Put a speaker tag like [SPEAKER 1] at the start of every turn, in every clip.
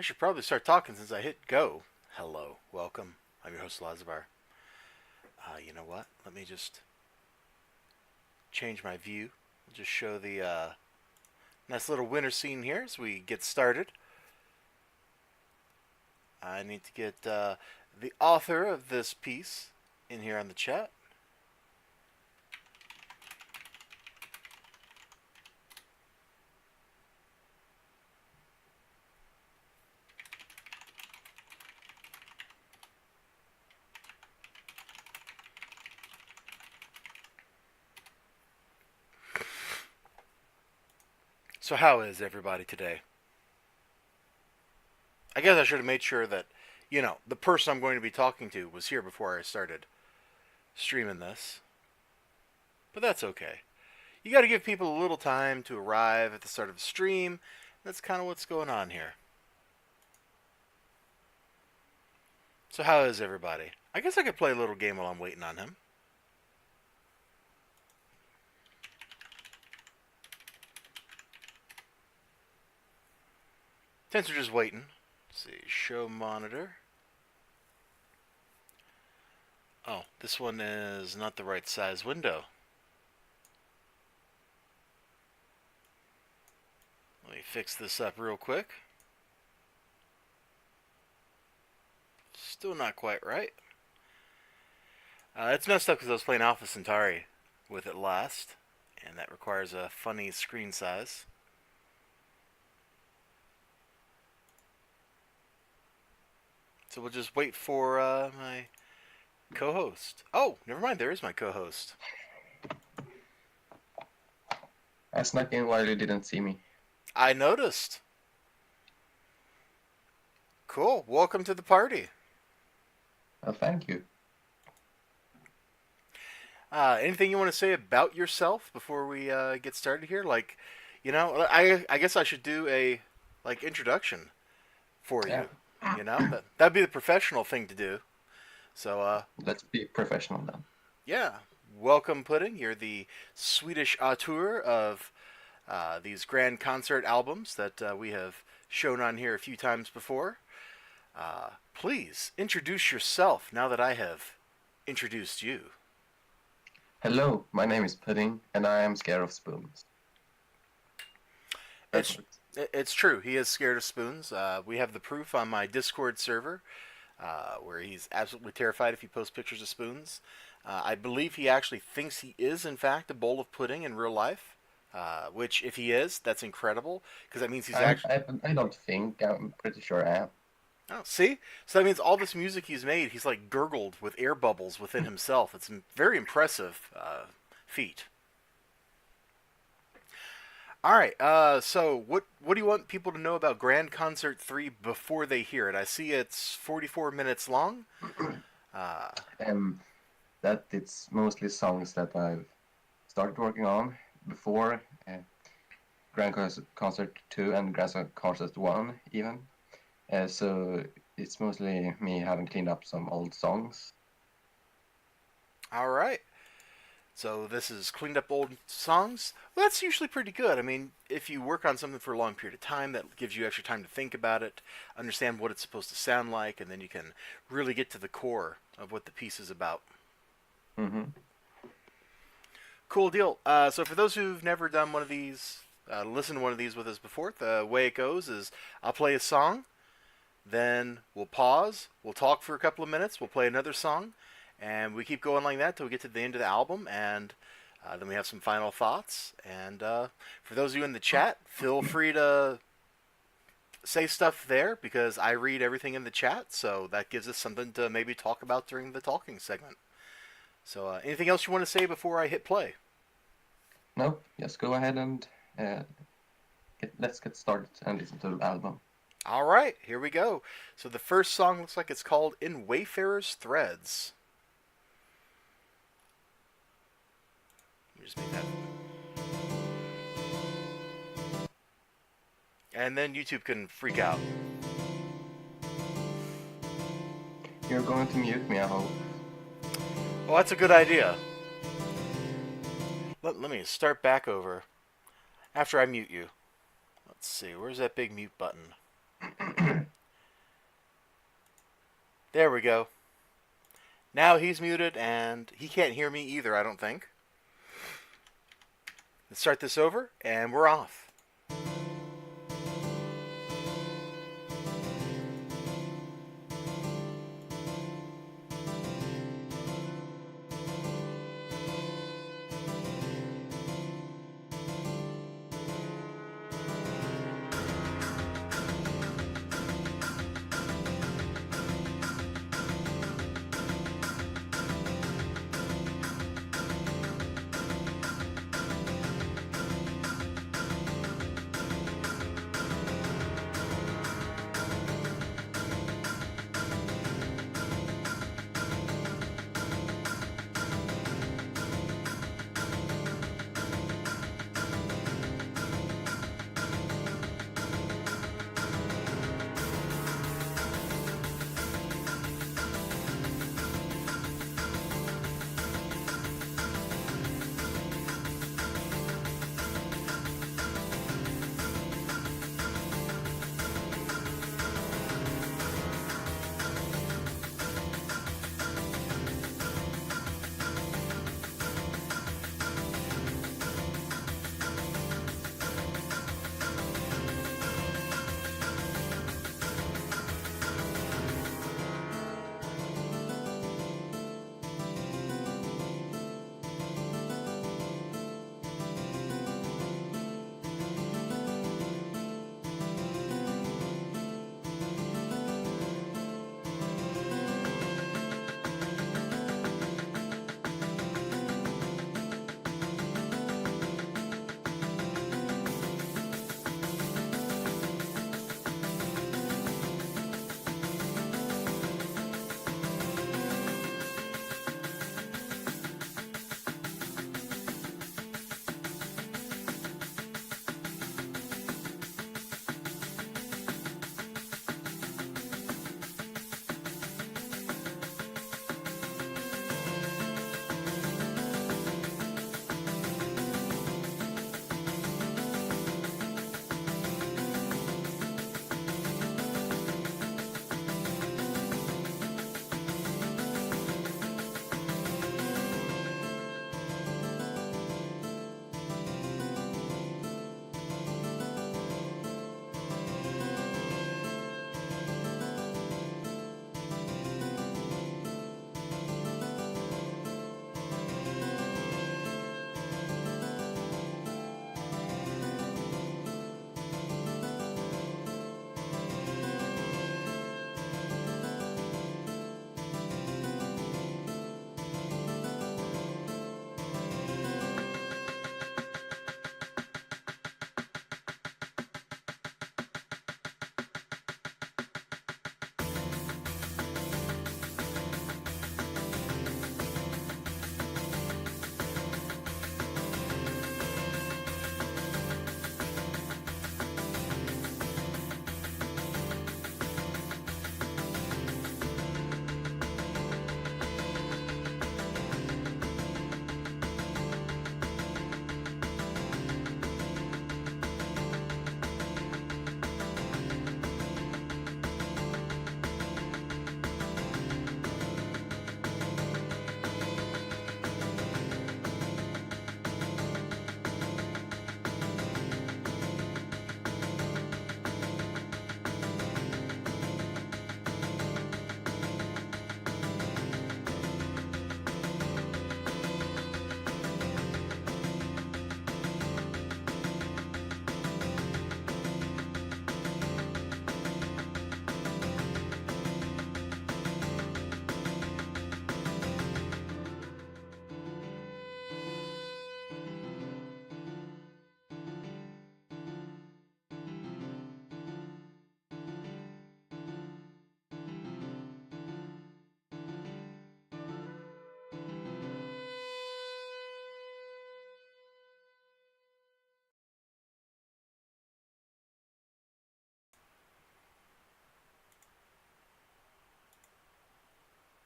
[SPEAKER 1] I should probably start talking since I hit go. Hello, welcome. I'm your host, elizibar. You know what? Let me just change my view. I'll just show the nice little winter scene here as we get started. I need to get the author of this piece in here on the chat. So how is everybody today? I guess I should have made sure that, the person I'm going to be talking to was here before I started streaming this. But that's okay. You got to give people a little time to arrive at the start of the stream. That's kind of what's going on here. So how is everybody? I guess I could play a little game while I'm waiting on him. Since we're just waiting. Let's see, show monitor. Oh, this one is not the right size window. Let me fix this up real quick. Still not quite right. It's messed up because I was playing Alpha Centauri with it last, and that requires a funny screen size. So we'll just wait for my co-host. Oh, never mind, there is my co-host.
[SPEAKER 2] I snuck in while you didn't see me.
[SPEAKER 1] I noticed. Cool, welcome to the party.
[SPEAKER 2] Well, thank you.
[SPEAKER 1] Anything you want to say about yourself before we get started here? Like, I guess I should do a introduction for you. That'd be the professional thing to do. So
[SPEAKER 2] let's be professional then.
[SPEAKER 1] Yeah, welcome, Pudding. You're the Swedish auteur of these grand concert albums that we have shown on here a few times before. Please introduce yourself now that I have introduced you.
[SPEAKER 2] Hello, my name is Pudding, and I am scared of spoons.
[SPEAKER 1] It's true. He is scared of spoons. We have the proof on my Discord server, where he's absolutely terrified if you post pictures of spoons. I believe he actually thinks he is, in fact, a bowl of pudding in real life. Which, if he is, that's incredible, because that means he's actually...
[SPEAKER 2] I don't think. I'm pretty sure I am.
[SPEAKER 1] Oh, see? So that means all this music he's made, he's like gurgled with air bubbles within himself. It's a very impressive feat. All right, so what do you want people to know about Grand Concert 3 before they hear it? I see it's 44 minutes long.
[SPEAKER 2] That it's mostly songs that I've started working on before Grand Concert 2 and Grand Concert 1 even. So it's mostly me having cleaned up some old songs.
[SPEAKER 1] All right. So this is cleaned up old songs. Well, that's usually pretty good. I mean, if you work on something for a long period of time, that gives you extra time to think about it, understand what it's supposed to sound like, and then you can really get to the core of what the piece is about.
[SPEAKER 2] Mm-hmm.
[SPEAKER 1] Cool deal. So for those who've never done one of these, listened to one of these with us before, the way it goes is I'll play a song, then we'll pause, we'll talk for a couple of minutes, we'll play another song, and we keep going like that till we get to the end of the album, and then we have some final thoughts. And for those of you in the chat, feel free to say stuff there, because I read everything in the chat, so that gives us something to maybe talk about during the talking segment. So anything else you want to say before I hit play?
[SPEAKER 2] No, just go ahead and let's get started and listen to the album.
[SPEAKER 1] All right, here we go. So the first song looks like it's called In Wayfarer's Threads. Let me just make that. And then YouTube can freak out.
[SPEAKER 2] You're going to mute me, I hope.
[SPEAKER 1] Well, that's a good idea. Let me start back over after I mute you. Let's see, where's that big mute button? There we go. Now he's muted, and he can't hear me either, I don't think. Let's start this over, and we're off.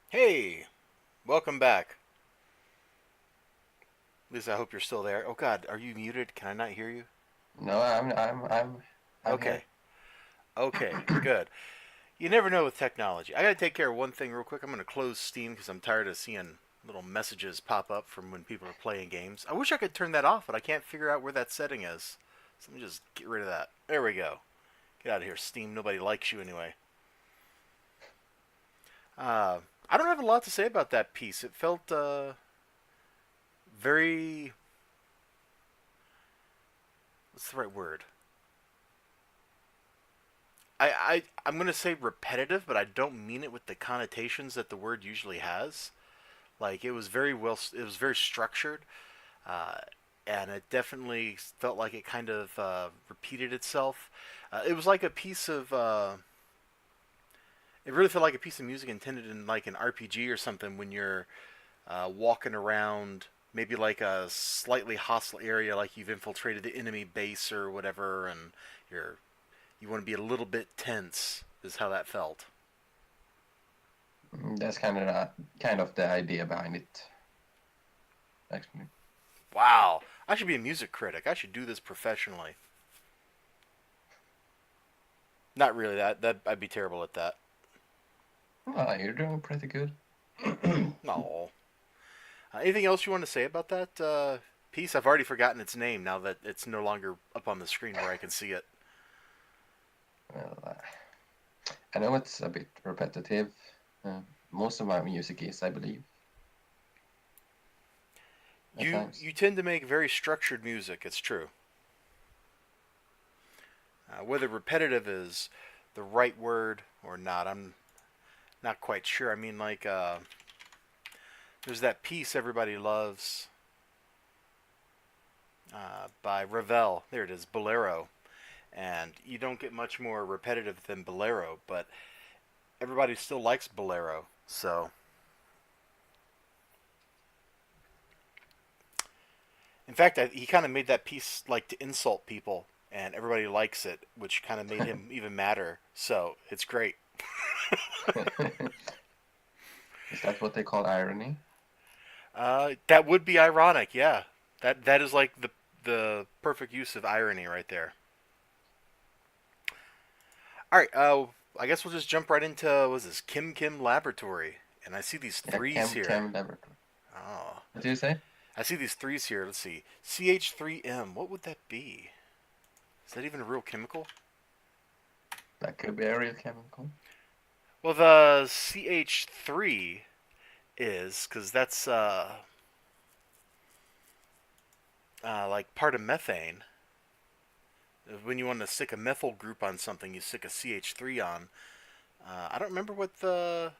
[SPEAKER 1] Hey, welcome back. At least I hope you're still there. Oh God, are you muted? Can I not hear you?
[SPEAKER 2] No, I'm here.
[SPEAKER 1] Okay. Okay, good. You never know with technology. I gotta take care of one thing real quick. I'm gonna close Steam because I'm tired of seeing little messages pop up from when people are playing games. I wish I could turn that off, but I can't figure out where that setting is. So let me just get rid of that. There we go. Get out of here, Steam. Nobody likes you anyway. Uh, I don't have a lot to say about that piece. It felt very. What's the right word? I'm gonna say repetitive, but I don't mean it with the connotations that the word usually has. Like it was very well, it was very structured, uh, and it definitely felt like it kind of repeated itself. It was like a piece of. It really felt like a piece of music intended in like an RPG or something when you're walking around, maybe like a slightly hostile area, like you've infiltrated the enemy base or whatever, and you want to be a little bit tense. Is how that felt.
[SPEAKER 2] That's kind of the idea behind it, actually.
[SPEAKER 1] Wow, I should be a music critic. I should do this professionally. Not really. That I'd be terrible at that.
[SPEAKER 2] Well, you're doing pretty good.
[SPEAKER 1] No. Anything else you want to say about that piece? I've already forgotten its name now that it's no longer up on the screen where I can see it.
[SPEAKER 2] Well, I know it's a bit repetitive. Most of my music is, I believe. At
[SPEAKER 1] You
[SPEAKER 2] times.
[SPEAKER 1] you tend to make very structured music. It's true. Whether repetitive is the right word or not, I'm not quite sure. I mean, like, there's that piece everybody loves by Ravel. There it is, Bolero. And you don't get much more repetitive than Bolero, but everybody still likes Bolero. So, in fact, he kind of made that piece like to insult people, and everybody likes it, which kind of made him even madder. So, it's great.
[SPEAKER 2] Is that what they call irony?
[SPEAKER 1] That would be ironic, yeah. That is like the perfect use of irony right there. All right, I guess we'll just jump right into what is this Kim Kim Laboratory, and I see these
[SPEAKER 2] Yeah,
[SPEAKER 1] threes
[SPEAKER 2] Chem
[SPEAKER 1] here.
[SPEAKER 2] Chem Laboratory.
[SPEAKER 1] Oh,
[SPEAKER 2] What do you say?
[SPEAKER 1] I see these threes here. Let's see, CH3M. What would that be? Is that even a real chemical?
[SPEAKER 2] That could be a real chemical.
[SPEAKER 1] Well, the CH3 is because that's like part of methane. When you want to stick a methyl group on something, you stick a CH3 on. I don't remember what the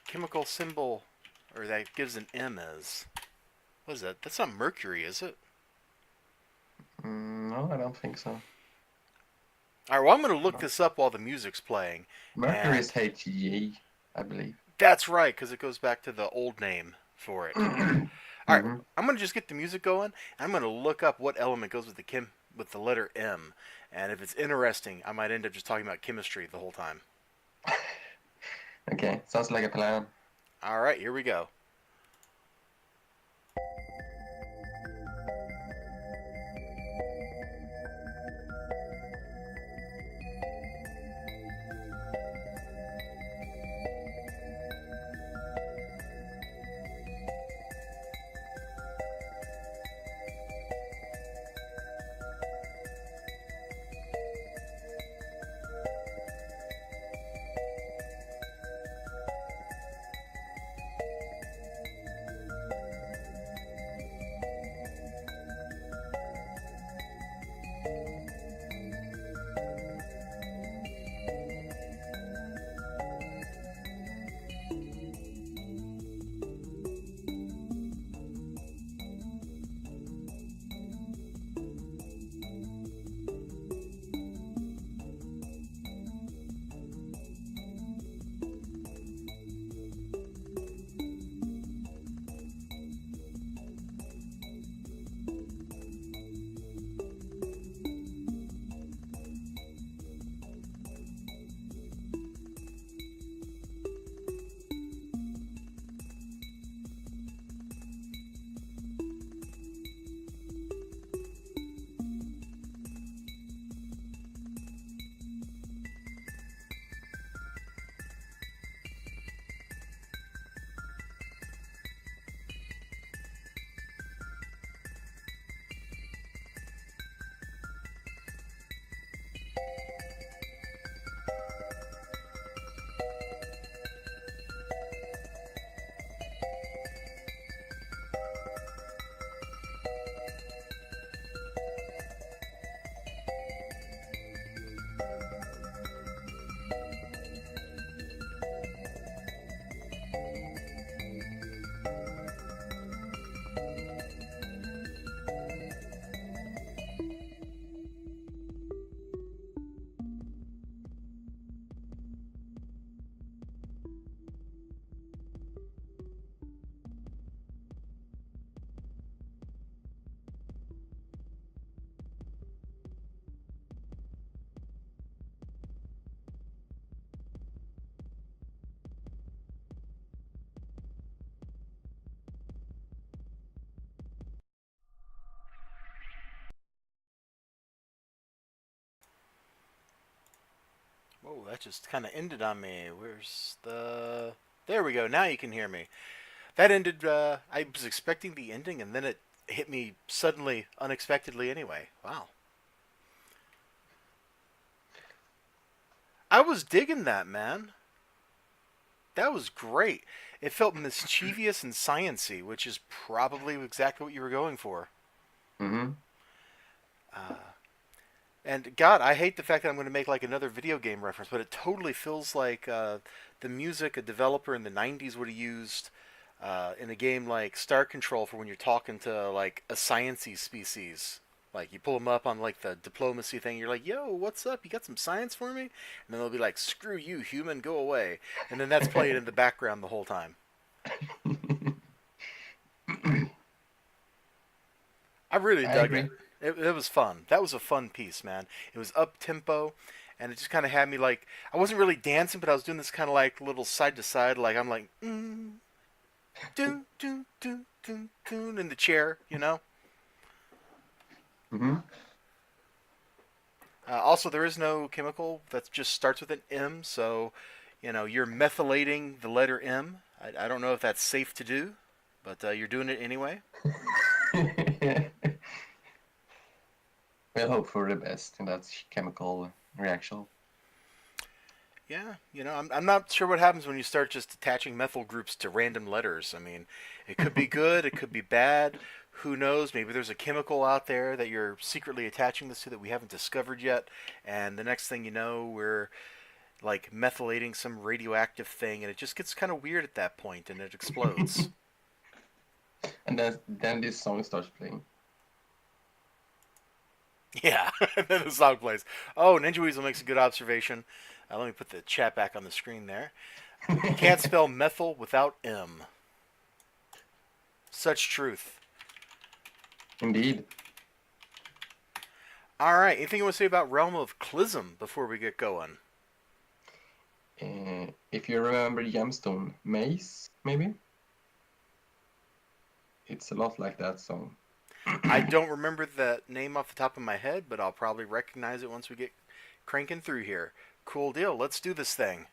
[SPEAKER 1] chemical symbol or that gives an M is. What is that? That's not mercury, is it?
[SPEAKER 2] No, I don't think so.
[SPEAKER 1] All right, well, I'm going to look
[SPEAKER 2] No.
[SPEAKER 1] this up while the music's playing.
[SPEAKER 2] Mercury
[SPEAKER 1] And
[SPEAKER 2] is Hg, I believe.
[SPEAKER 1] that's right, because it goes back to the old name for it. All right,
[SPEAKER 2] Hmm.
[SPEAKER 1] I'm going to just get the music going. And I'm going to look up what element goes with with the letter M. And if it's interesting, I might end up just talking about chemistry the whole time.
[SPEAKER 2] Okay, sounds like a plan.
[SPEAKER 1] All right, here we go. Whoa, that just kind of ended on me. Where's the... There we go. Now you can hear me. That ended... I was expecting the ending, and then it hit me suddenly, unexpectedly anyway. Wow. I was digging that, man. That was great. It felt mischievous and sciency, which is probably exactly what you were going for.
[SPEAKER 2] Mm-hmm.
[SPEAKER 1] Uh, and God, I hate the fact that I'm going to make like another video game reference, but it totally feels like the music a developer in the '90s would have used in a game like Star Control for when you're talking to like a sciencey species. Like you pull them up on like the diplomacy thing, you're like, "Yo, what's up? You got some science for me?" And then they'll be like, "Screw you, human, go away." And then that's playing in the background the whole time. I really
[SPEAKER 2] I
[SPEAKER 1] dug
[SPEAKER 2] agree.
[SPEAKER 1] it. It was fun. That was a fun piece, man. It was up tempo, and it just kind of had me like I wasn't really dancing, but I was doing this kind of like little side to side, like I'm like doon doon doon doon doon in the chair, you know.
[SPEAKER 2] Mm-hmm.
[SPEAKER 1] Also, there is no chemical that just starts with an M, so you know you're methylating the letter M. I don't know if that's safe to do, but you're doing it anyway.
[SPEAKER 2] We'll hope for the best in that chemical reaction.
[SPEAKER 1] Yeah, you know, I'm not sure what happens when you start just attaching methyl groups to random letters. I mean, it could be good, it could be bad. Who knows? Maybe there's a chemical out there that you're secretly attaching this to that we haven't discovered yet. And the next thing you know, we're like methylating some radioactive thing, and it just gets kind of weird at that point, and it explodes.
[SPEAKER 2] And then this song starts playing.
[SPEAKER 1] Yeah, and then the song plays. Oh, Ninja Weasel makes a good observation. Let me put the chat back on the screen there. You can't spell methyl without M. Such truth.
[SPEAKER 2] Indeed.
[SPEAKER 1] All right. Anything you want to say about Realm of Clysm before we get going?
[SPEAKER 2] If you remember Gemstone Maze, maybe? It's a lot like that song.
[SPEAKER 1] I don't remember the name off the top of my head, but I'll probably recognize it once we get cranking through here. Cool deal. Let's do this thing.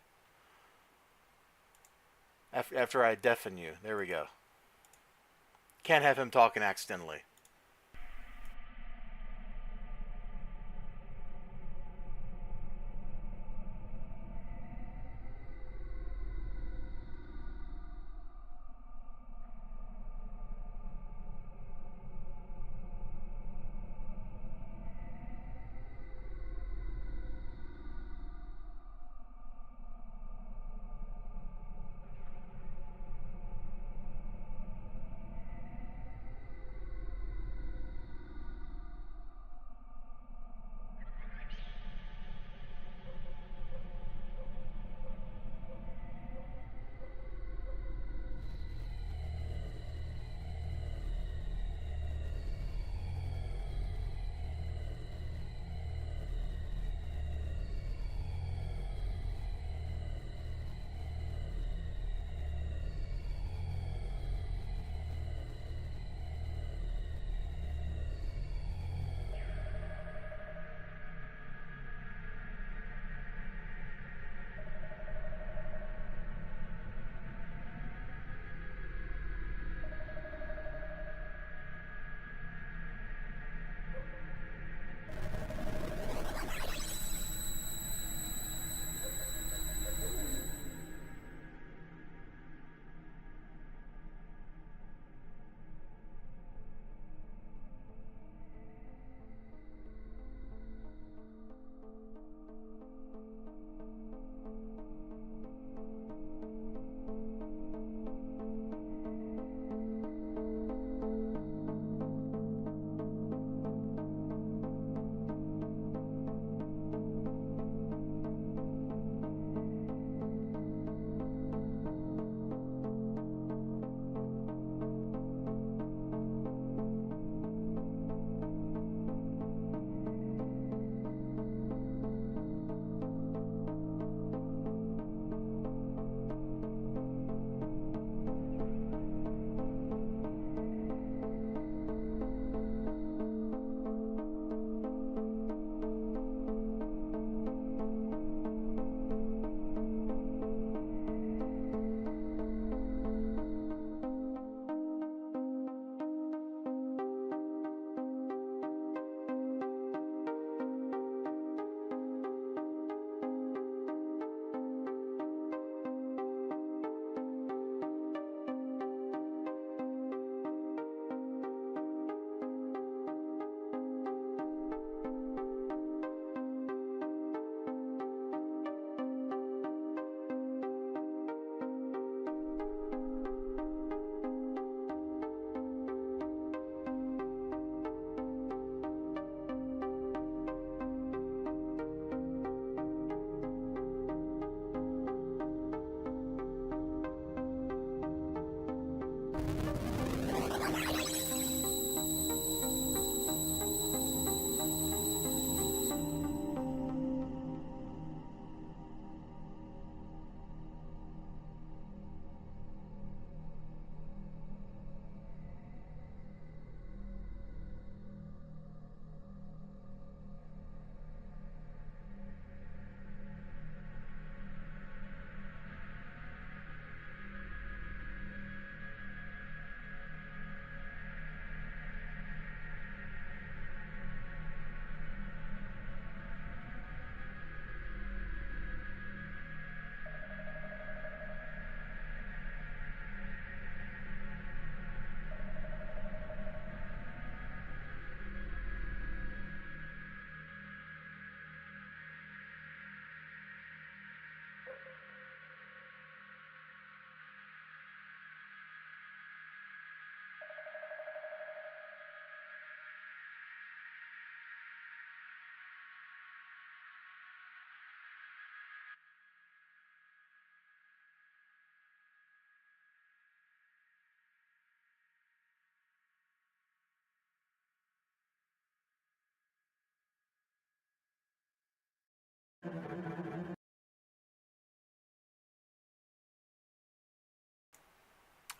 [SPEAKER 1] After I deafen you. There we go. Can't have him talking accidentally.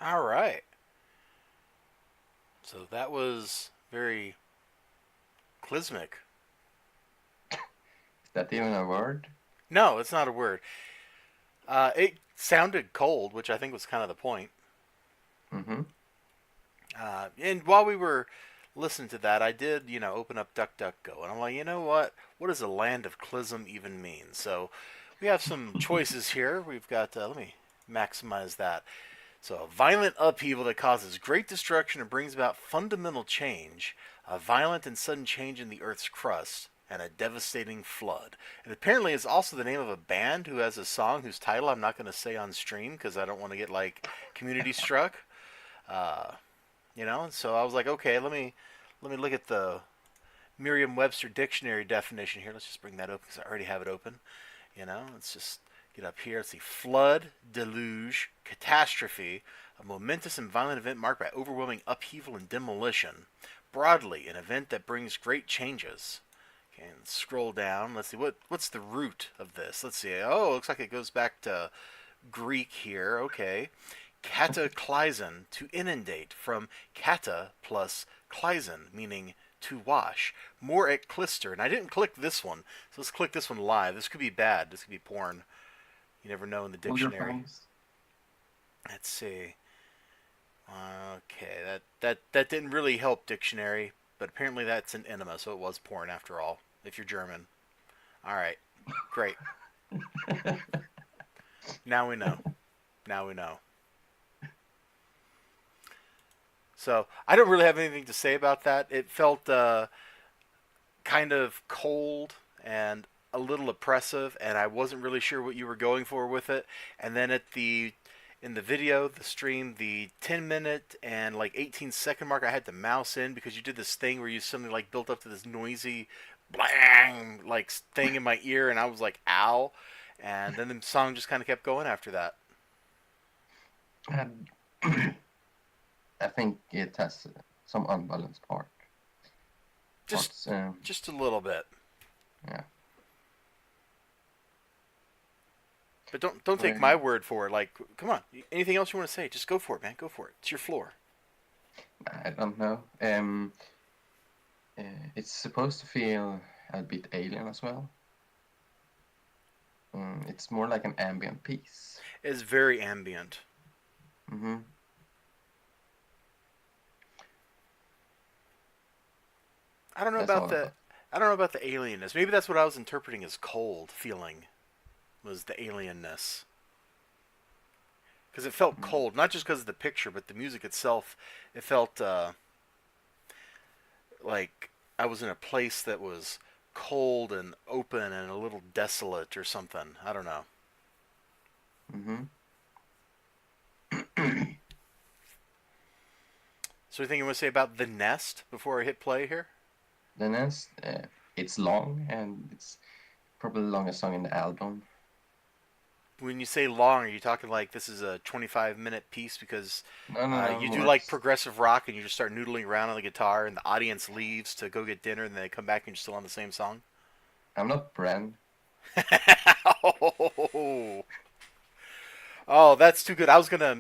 [SPEAKER 1] All right. So that was very clysmic.
[SPEAKER 2] Is that even a word?
[SPEAKER 1] No, it's not a word. It sounded cold, which I think was kind of the point.
[SPEAKER 2] Mm-hmm.
[SPEAKER 1] And while we were listening to that, I did, open up DuckDuckGo, and I'm like, you know what? What does a land of Clysm even mean? So we have some choices here. We've got, let me maximize that. So, a violent upheaval that causes great destruction and brings about fundamental change, a violent and sudden change in the Earth's crust, and a devastating flood. It apparently is also the name of a band who has a song whose title I'm not going to say on stream because I don't want to get like community struck. Uh, so I was like, okay, let me look at the Merriam-Webster dictionary definition here. Let's just bring that open because I already have it open. Let's just get up here. Let's see. Flood, deluge, catastrophe, a momentous and violent event marked by overwhelming upheaval and demolition. Broadly, an event that brings great changes. Okay, and scroll down. Let's see. What's the root of this? Let's see. Oh, it looks like it goes back to Greek here. Okay. Cataclysm, to inundate, from kata plus klizon, meaning to wash. More at Clister, and I didn't click this one, so let's click this one live. This could be bad. This could be porn. You never know in the
[SPEAKER 2] Hold your
[SPEAKER 1] dictionary.
[SPEAKER 2] phones.
[SPEAKER 1] Let's see. Okay, that didn't really help dictionary, but apparently that's an enema, so it was porn after all. If you're German. All right, great. Now we know. Now we know. So I don't really have anything to say about that. It felt kind of cold and a little oppressive, and I wasn't really sure what you were going for with it. And then in the video, the stream, the 10-minute and like 18-second mark, I had to mouse in because you did this thing where you suddenly like built up to this noisy blang like thing in my ear, and I was like, ow. And then the song just kind of kept going after that.
[SPEAKER 2] And I think it has some unbalanced parts.
[SPEAKER 1] Just a little bit.
[SPEAKER 2] Yeah.
[SPEAKER 1] But don't take my word for it. Like, come on. Anything else you want to say? Just go for it, man. Go for it. It's your floor.
[SPEAKER 2] I don't know. It's supposed to feel a bit alien as well. It's more like an ambient piece.
[SPEAKER 1] It's very ambient.
[SPEAKER 2] Mm-hmm.
[SPEAKER 1] I don't know about the alienness. Maybe that's what I was interpreting as cold feeling, was the alienness. Because it felt cold, not just because of the picture, but the music itself. It felt like I was in a place that was cold and open and a little desolate or something. I don't know.
[SPEAKER 2] Mm-hmm.
[SPEAKER 1] So anything you want to say about The Nest before I hit play here?
[SPEAKER 2] The Nest, it's long, and it's probably the longest song in the album.
[SPEAKER 1] When you say long, are you talking like this is a 25-minute piece because
[SPEAKER 2] No,
[SPEAKER 1] you
[SPEAKER 2] more
[SPEAKER 1] do like progressive rock and you just start noodling around on the guitar and the audience leaves to go get dinner and they come back and you're still on the same song?
[SPEAKER 2] I'm not Bren.
[SPEAKER 1] Oh, that's too good. I was gonna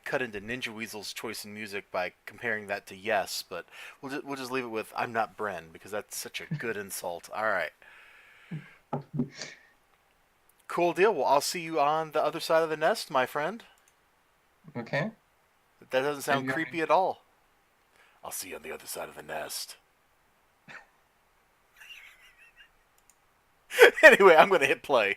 [SPEAKER 1] cut into Ninja Weasel's choice in music by comparing that to Yes, but we'll just leave it with I'm not Bren because that's such a good insult. All right. Cool deal. Well, I'll see you on the other side of the nest, my friend.
[SPEAKER 2] Okay.
[SPEAKER 1] That doesn't sound creepy at all. I'll see you on the other side of the nest. Anyway, I'm going to hit play.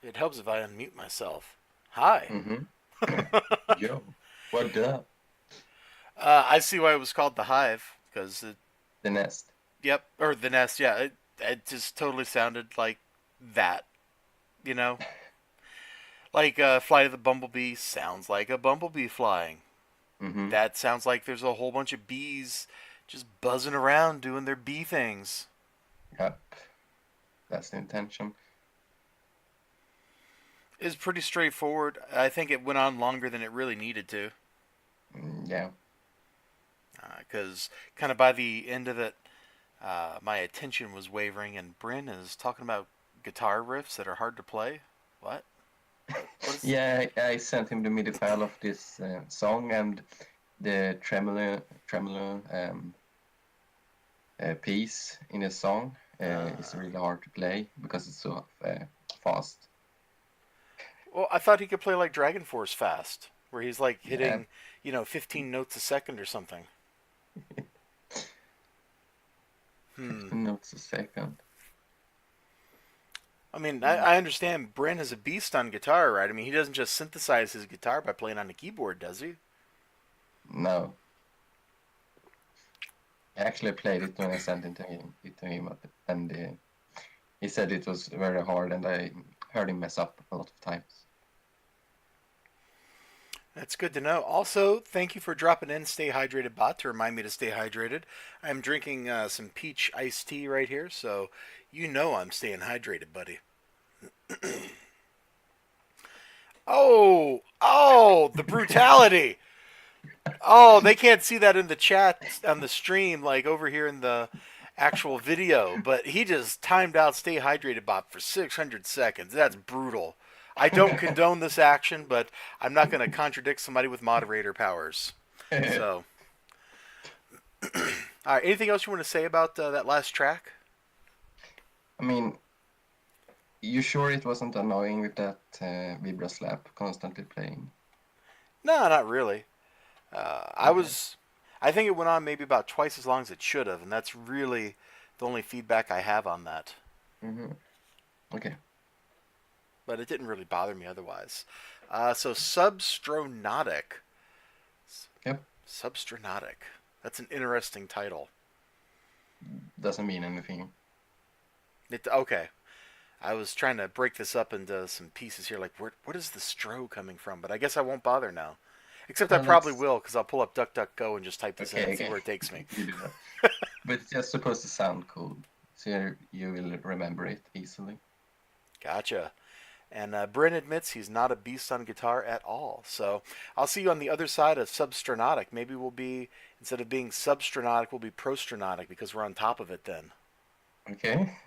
[SPEAKER 1] It helps if I unmute myself. Hi.
[SPEAKER 2] Mm-hmm. Yo, what up?
[SPEAKER 1] I see why it was called the Hive, because
[SPEAKER 2] The nest.
[SPEAKER 1] yep, or the nest. Yeah, it just totally sounded like that. You know, like Flight of the Bumblebee sounds like a bumblebee flying.
[SPEAKER 2] Mm-hmm.
[SPEAKER 1] That sounds like there's a whole bunch of bees just buzzing around doing their bee things.
[SPEAKER 2] Yep, that's the intention.
[SPEAKER 1] It's pretty straightforward. I think it went on longer than it really needed to,
[SPEAKER 2] Yeah.
[SPEAKER 1] because kind of by the end of it, my attention was wavering, and Bryn is talking about guitar riffs that are hard to play. What? What is?
[SPEAKER 2] Yeah, I sent him the MIDI file of this song, and the tremolo piece in the song is really hard to play because it's so fast.
[SPEAKER 1] Well, I thought he could play like Dragon Force fast, where he's like
[SPEAKER 2] Yeah.
[SPEAKER 1] hitting, 15 notes a second or something.
[SPEAKER 2] 15 notes a second.
[SPEAKER 1] I mean, I understand Bryn is a beast on guitar, right? I mean, he doesn't just synthesize his guitar by playing on the keyboard, does he?
[SPEAKER 2] No. I actually played it when I sent it to him and he said it was very hard, and I heard him mess up a lot of times.
[SPEAKER 1] That's good to know. Also, thank you for dropping in Stay Hydrated Bot to remind me to stay hydrated. I'm drinking some peach iced tea right here, so you know I'm staying hydrated, buddy. Oh, the brutality! Oh, they can't see that in the chat on the stream, like over here in the actual video, but he just timed out Stay Hydrated Bot for 600 seconds. That's brutal. I don't condone this action, but I'm not going to contradict somebody with moderator powers. So, all right. Anything else you want to say about that last track?
[SPEAKER 2] I mean, you sure it wasn't annoying with that vibra slap constantly playing?
[SPEAKER 1] No, not really. I think it went on maybe about twice as long as it should have, and that's really the only feedback I have on that.
[SPEAKER 2] Mm-hmm. Okay.
[SPEAKER 1] But it didn't really bother me otherwise. So Substronatic.
[SPEAKER 2] Yep.
[SPEAKER 1] Substronatic. That's an interesting title.
[SPEAKER 2] Doesn't mean anything.
[SPEAKER 1] Okay. I was trying to break this up into some pieces here, like what is the stro coming from? But I guess I won't bother now. Except I
[SPEAKER 2] Well,
[SPEAKER 1] probably
[SPEAKER 2] that's
[SPEAKER 1] will, because I'll pull up DuckDuckGo and just type this in
[SPEAKER 2] okay.
[SPEAKER 1] and see where it takes me.
[SPEAKER 2] You do that. But it's just supposed to sound cool, so you will remember it easily.
[SPEAKER 1] Gotcha. And Bryn admits he's not a beast on guitar at all. So I'll see you on the other side of Substronatic. Maybe we'll be, instead of being Substronatic, we'll be Prostronatic because we're on top of it then.
[SPEAKER 2] Okay.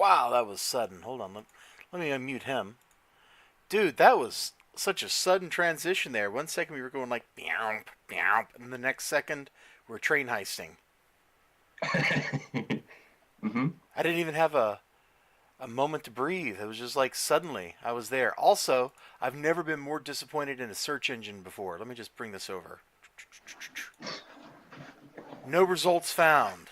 [SPEAKER 1] Wow, that was sudden. Hold on, let me unmute him. Dude, that was such a sudden transition there. 1 second we were going like, meow, meow, and the next second we're train heisting.
[SPEAKER 2] Mm-hmm.
[SPEAKER 1] I didn't even have a moment to breathe. It was just like suddenly I was there. Also, I've never been more disappointed in a search engine before. Let me just bring this over. No results found.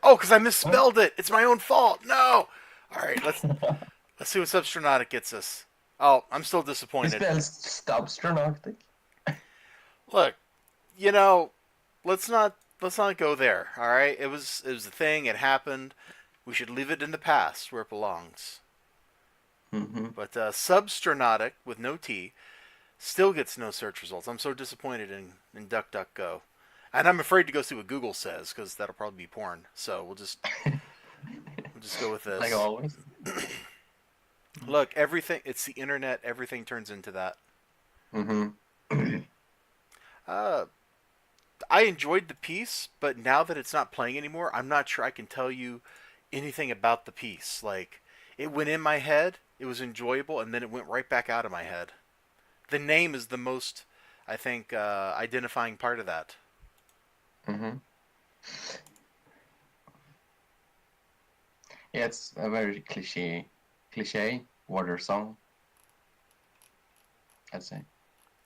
[SPEAKER 1] Oh, because I misspelled it. It's my own fault. No. All right, let's see what Substronautic gets us. Oh, I'm still
[SPEAKER 2] It
[SPEAKER 1] disappointed.
[SPEAKER 2] spells Substronautic.
[SPEAKER 1] Look, let's not go there. All right, it was a thing. It happened. We should leave it in the past where it belongs.
[SPEAKER 2] Mm-hmm.
[SPEAKER 1] But Substronautic with no T still gets no search results. I'm so disappointed in DuckDuckGo. And I'm afraid to go see what Google says because that'll probably be porn. So we'll just go with this.
[SPEAKER 2] Like always.
[SPEAKER 1] Look, everything. It's the internet. Everything turns into that.
[SPEAKER 2] Mm-hmm.
[SPEAKER 1] I enjoyed the piece, but now that it's not playing anymore, I'm not sure I can tell you anything about the piece. Like, it went in my head, it was enjoyable, and then it went right back out of my head. The name is the most, I think, identifying part of that.
[SPEAKER 2] Mm-hmm. Yeah, it's a very cliche water song, I'd say.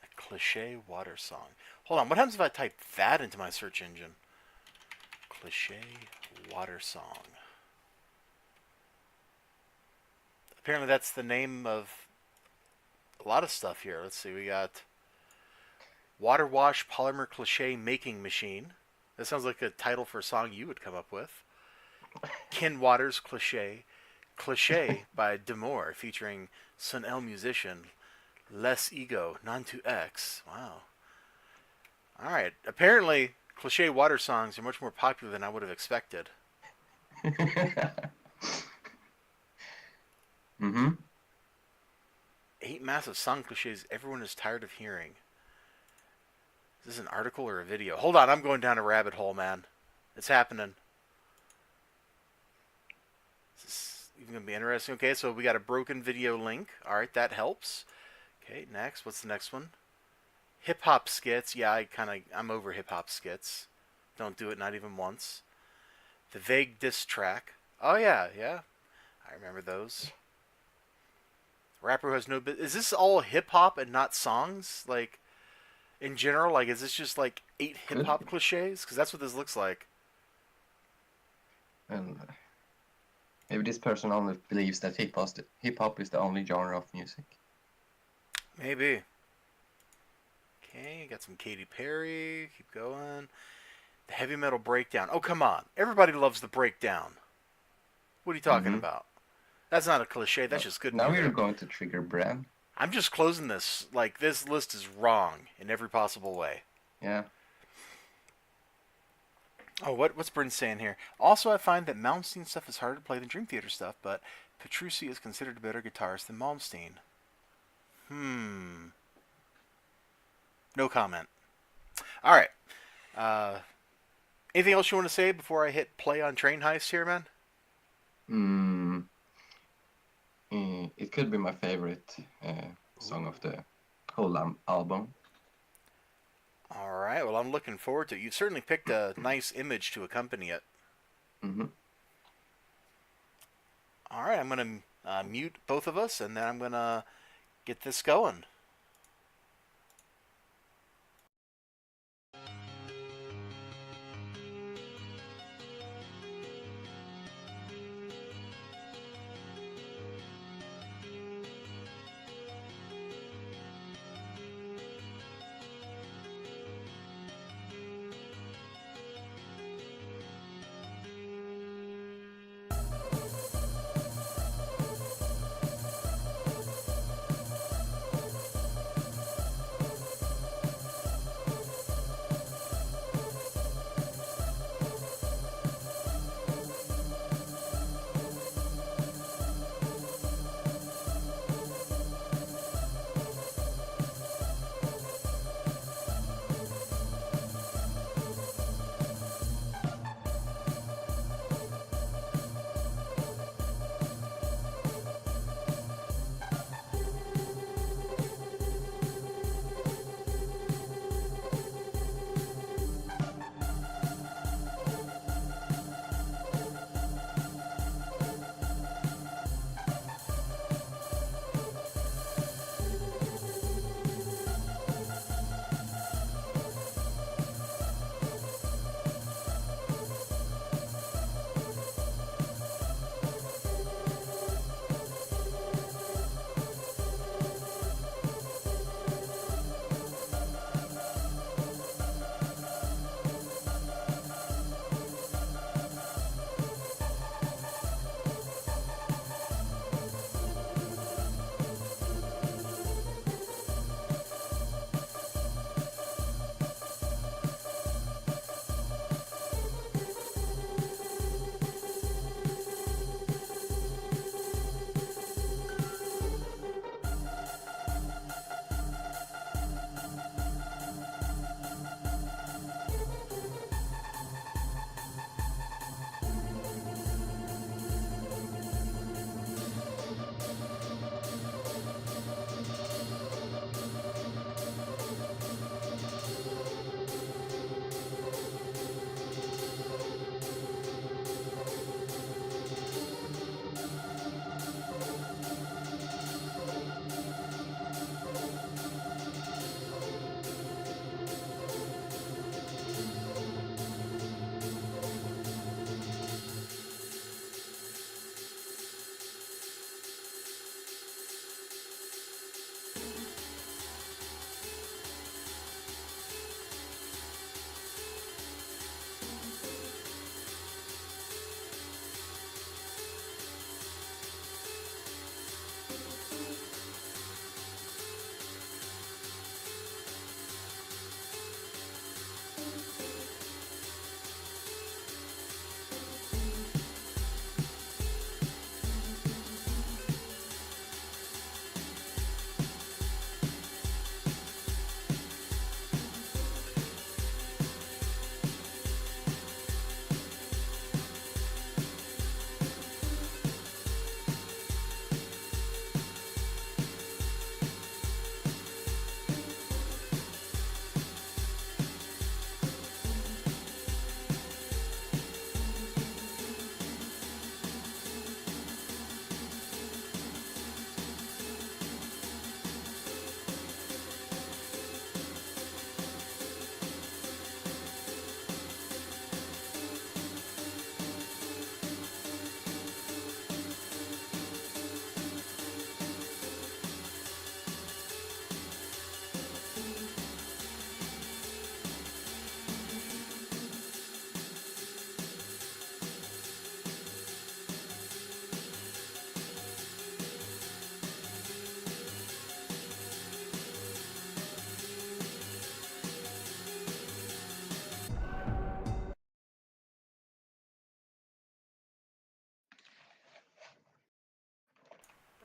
[SPEAKER 1] A cliche water song. Hold on, what happens if I type that into my search engine? Cliche water song. Apparently that's the name of a lot of stuff here. Let's see, we got water wash polymer cliche making machine. That sounds like a title for a song you would come up with. Ken Waters Cliche. Cliche by Demore featuring Sun El musician Less Ego, Non-2X. Wow. Alright. Apparently, cliche water songs are much more popular than I would have expected.
[SPEAKER 2] Mm-hmm.
[SPEAKER 1] 8 massive song cliches everyone is tired of hearing. Is this an article or a video? Hold on, I'm going down a rabbit hole, man. It's happening. Is this even going to be interesting? Okay, so we got a broken video link. Alright, that helps. Okay, next. What's the next one? Hip-hop skits. Yeah, I'm over hip-hop skits. Don't do it, not even once. The vague diss track. Oh, yeah. I remember those. Rapper who has no... Is this all hip-hop and not songs? Like... In general, like, is this just like 8 hip-hop cliches? Because that's what this looks like.
[SPEAKER 2] And maybe this person only believes that hip-hop is the only genre of music.
[SPEAKER 1] Maybe. Okay, got some Katy Perry. Keep going. The heavy metal breakdown. Oh, come on. Everybody loves the breakdown. What are you talking about? That's not a cliche. That's just good
[SPEAKER 2] Now
[SPEAKER 1] music.
[SPEAKER 2] we're going to trigger Bram.
[SPEAKER 1] I'm just closing this. Like, this list is wrong in every possible way.
[SPEAKER 2] Yeah.
[SPEAKER 1] Oh, what's Bryn saying here? Also, I find that Malmsteen stuff is harder to play than Dream Theater stuff, but Petrucci is considered a better guitarist than Malmsteen. No comment. All right. Anything else you want to say before I hit play on Train Heist here, man?
[SPEAKER 2] It could be my favorite song of the whole album.
[SPEAKER 1] All right. Well, I'm looking forward to it. You've certainly picked a nice image to accompany it.
[SPEAKER 2] Mm-hmm.
[SPEAKER 1] All right. I'm going to mute both of us, and then I'm going to get this going.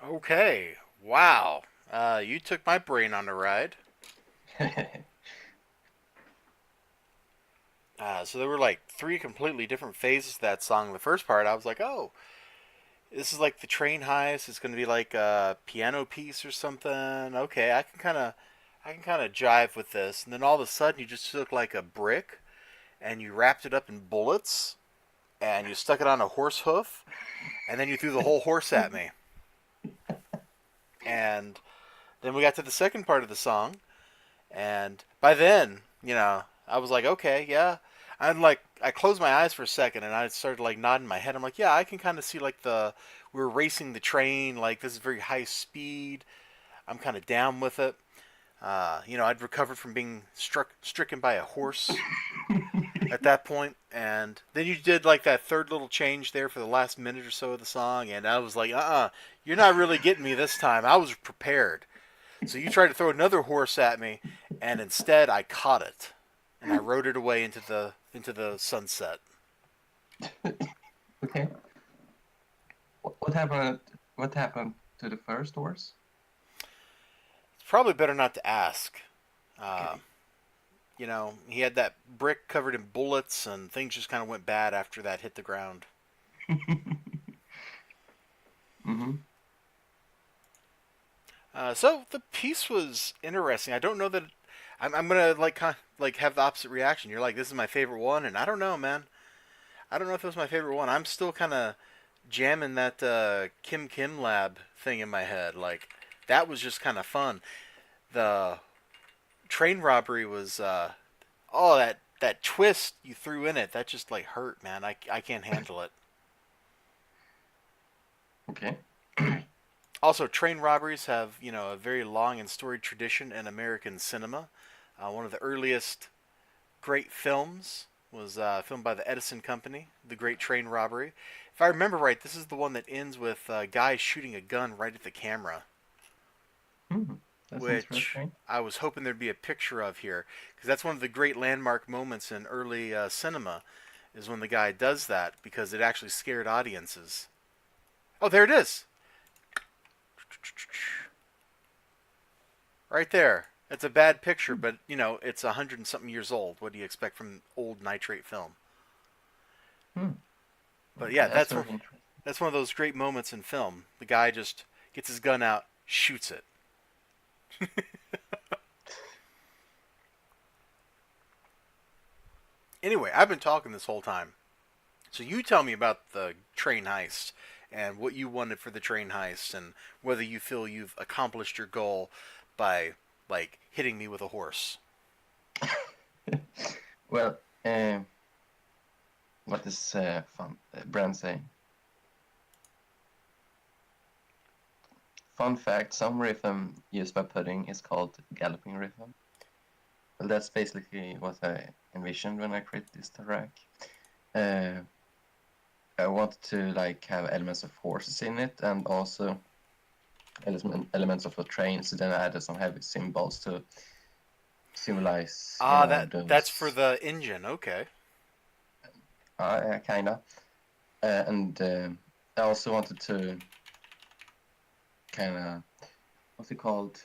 [SPEAKER 1] Okay. Wow. You took my brain on a ride. So there were like three completely different phases of that song. The first part, I was like, oh, this is like the train heist. It's going to be like a piano piece or something. Okay, I can kind of jive with this. And then all of a sudden, you just took like a brick and you wrapped it up in bullets and you stuck it on a horse hoof and then you threw the whole horse at me. And then we got to the second part of the song, and by then, I was like, okay, yeah. I'm like, I closed my eyes for a second, and I started like nodding my head. I'm like, yeah, I can kind of see like we were racing the train, like this is very high speed. I'm kind of down with it. I'd recovered from being stricken by a horse at that point, and then you did like that third little change there for the last minute or so of the song, and I was like, you're not really getting me this time. I was prepared. So you tried to throw another horse at me, and instead I caught it, and I rode it away into the sunset.
[SPEAKER 2] Okay. What happened? What happened to the first horse?
[SPEAKER 1] It's probably better not to ask. Uh,
[SPEAKER 2] Okay.
[SPEAKER 1] he had that brick covered in bullets, and things just kind of went bad after that hit the ground.
[SPEAKER 2] Mm-hmm.
[SPEAKER 1] So the piece was interesting. I don't know that I'm gonna like have the opposite reaction. You're like, this is my favorite one, and I don't know, man. I don't know if it was my favorite one. I'm still kind of jamming that Kim Kim Lab thing in my head. Like that was just kind of fun. The train robbery was oh that twist you threw in it. That just like hurt, man. I can't handle it.
[SPEAKER 2] Okay.
[SPEAKER 1] Also, train robberies have a very long and storied tradition in American cinema. One of the earliest great films was filmed by the Edison Company, The Great Train Robbery. If I remember right, this is the one that ends with a guy shooting a gun right at the camera,
[SPEAKER 2] Hmm. That's
[SPEAKER 1] which
[SPEAKER 2] interesting.
[SPEAKER 1] I was hoping there'd be a picture of here, because that's one of the great landmark moments in early cinema, is when the guy does that, because it actually scared audiences. Oh, there it is! Right there. It's a bad picture,
[SPEAKER 2] Hmm.
[SPEAKER 1] but it's 100 and something years old. What do you expect from old nitrate film?
[SPEAKER 2] Hmm.
[SPEAKER 1] But yeah,
[SPEAKER 2] That's very interesting.
[SPEAKER 1] that's one of those great moments in film. The guy just gets his gun out, shoots it. Anyway, I've been talking this whole time. So you tell me about the train heist and what you wanted for the train heist and whether you feel you've accomplished your goal by like hitting me with a horse.
[SPEAKER 2] Well, what is fun? Brand saying? Fun fact: some rhythm used by pudding is called galloping rhythm. Well, that's basically what I envisioned when I created this track. Uh, I wanted to like have elements of horses in it, and also elements of a train. So then I added some heavy cymbals to symbolize,
[SPEAKER 1] Ah, that's for
[SPEAKER 2] those.
[SPEAKER 1] the engine. Okay.
[SPEAKER 2] Yeah, kinda. And I also wanted to kind of, what's it called,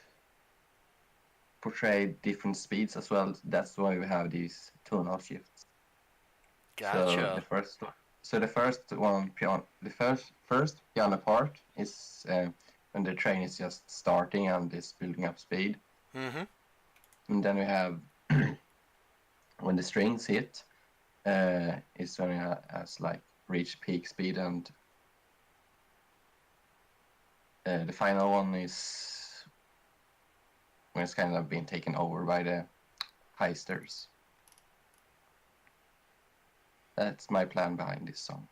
[SPEAKER 2] portray different speeds as well. That's why we have these tonal shifts. So the
[SPEAKER 1] Gotcha.
[SPEAKER 2] first, so the first one, the first piano part is when the train is just starting and is building up speed,
[SPEAKER 1] Mm-hmm.
[SPEAKER 2] and then we have when the strings hit, is when it has like reached peak speed, and the final one is when it's kind of been taken over by the heisters. That's my plan behind this song.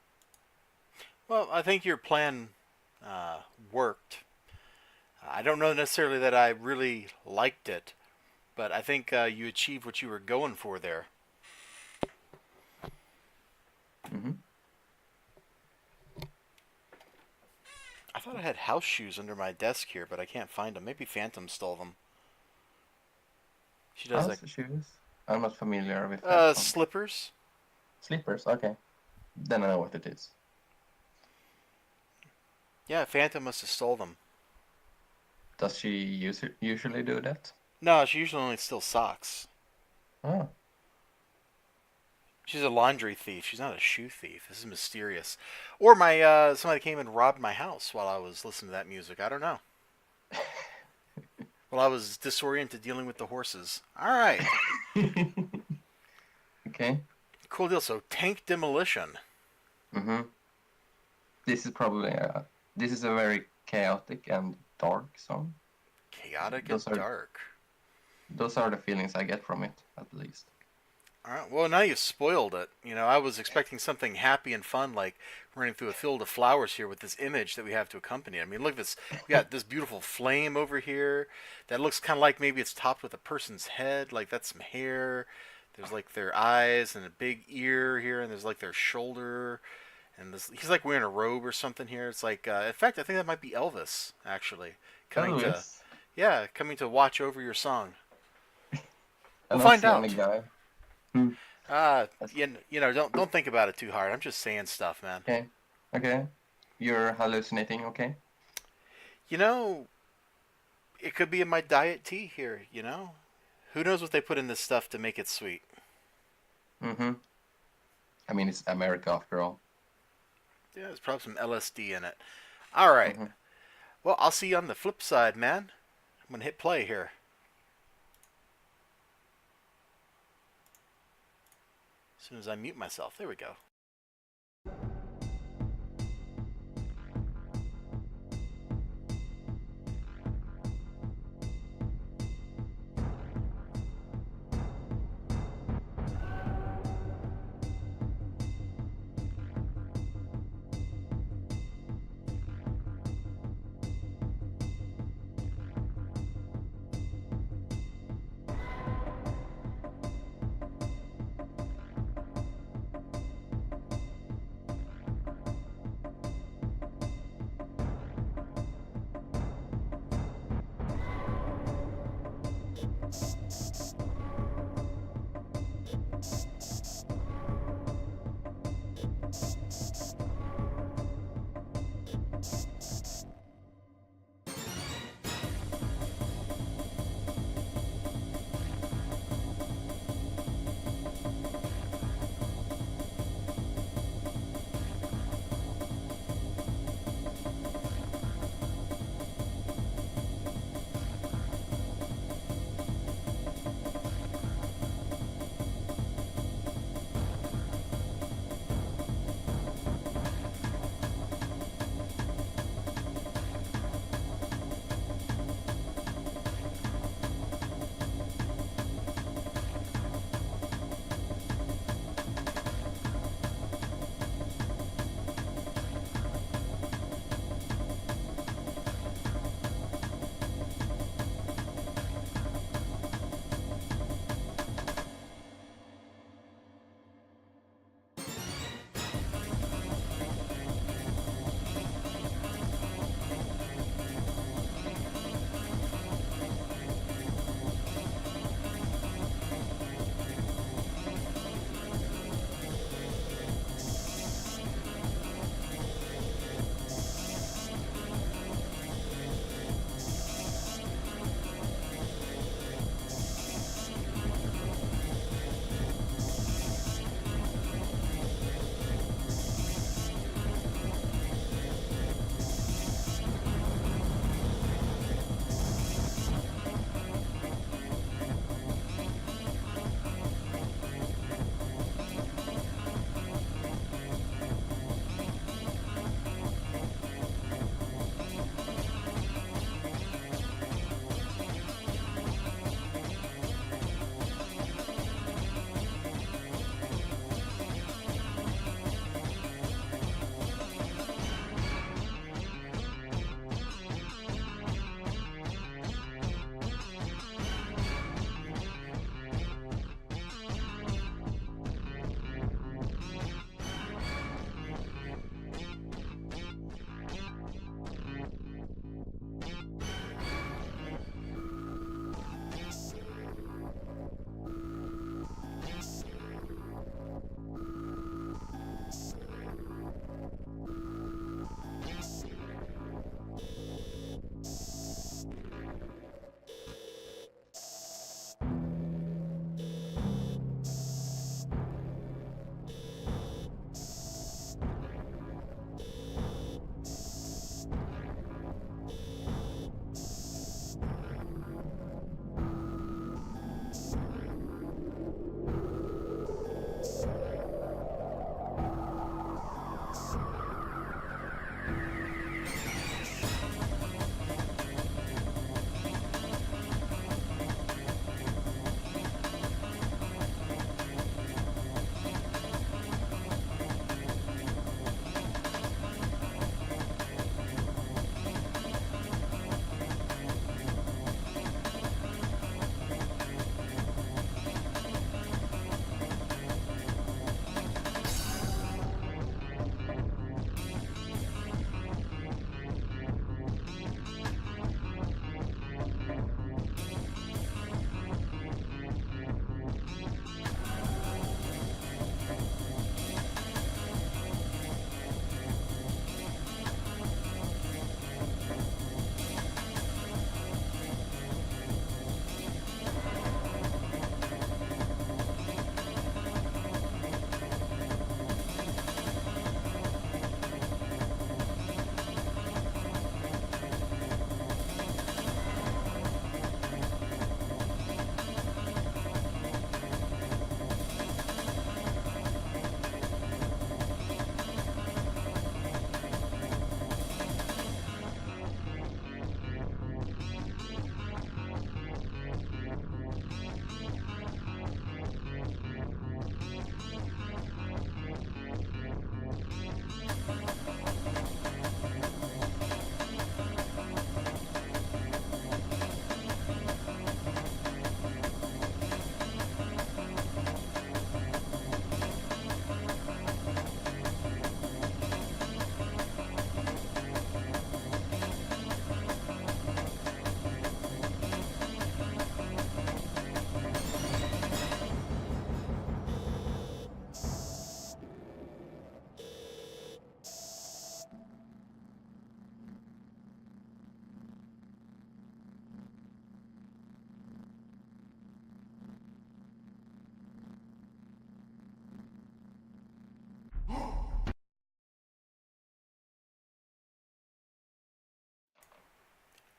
[SPEAKER 1] Well, I think your plan worked. I don't know necessarily that I really liked it, but I think you achieved what you were going for there.
[SPEAKER 2] Hmm.
[SPEAKER 1] I thought I had house shoes under my desk here, but I can't find them. Maybe Phantom stole them. She does like
[SPEAKER 2] House shoes. I'm not familiar with that one.
[SPEAKER 1] slippers.
[SPEAKER 2] Slippers. Okay, then I know what it is.
[SPEAKER 1] Yeah, Phantom must have stole them.
[SPEAKER 2] Does she usually do that?
[SPEAKER 1] No, she usually only steals socks.
[SPEAKER 2] Oh,
[SPEAKER 1] She's a laundry thief. She's not a shoe thief. This is mysterious. Or my somebody came and robbed my house while I was listening to that music. I don't know. While I was disoriented dealing with the horses. All right.
[SPEAKER 2] okay.
[SPEAKER 1] Cool deal. So tank demolition.
[SPEAKER 2] Mm-hmm. This is probably this is a very chaotic and dark song.
[SPEAKER 1] Chaotic
[SPEAKER 2] Those
[SPEAKER 1] and
[SPEAKER 2] are
[SPEAKER 1] dark.
[SPEAKER 2] those are the feelings I get from it, at least.
[SPEAKER 1] All right. Well, now you spoiled it. You know, I was expecting something happy and fun, like running through a field of flowers here with this image that we have to accompany it. I mean, look at this. We got this beautiful flame over here that looks kind of like maybe it's topped with a person's head. Like that's some hair. There's like their eyes and a big ear here, and there's like their shoulder, and this. He's like wearing a robe or something here. It's like, in fact, I think that might be Elvis actually coming to,
[SPEAKER 2] Elvis,
[SPEAKER 1] yeah, coming to watch over your song. We'll
[SPEAKER 2] I'm not
[SPEAKER 1] find
[SPEAKER 2] the only
[SPEAKER 1] out.
[SPEAKER 2] guy. Hmm.
[SPEAKER 1] You know, don't think about it too hard. I'm just saying stuff, man.
[SPEAKER 2] Okay, okay. You're hallucinating, okay?
[SPEAKER 1] You know, it could be in my diet tea here. You know, who knows what they put in this stuff to make it sweet?
[SPEAKER 2] Mm-hmm. I mean, it's America after all.
[SPEAKER 1] Yeah, there's probably some LSD in it. All right.
[SPEAKER 2] Mm-hmm.
[SPEAKER 1] Well, I'll see you on the flip side, man. I'm gonna hit play here. As soon as I mute myself. There we go.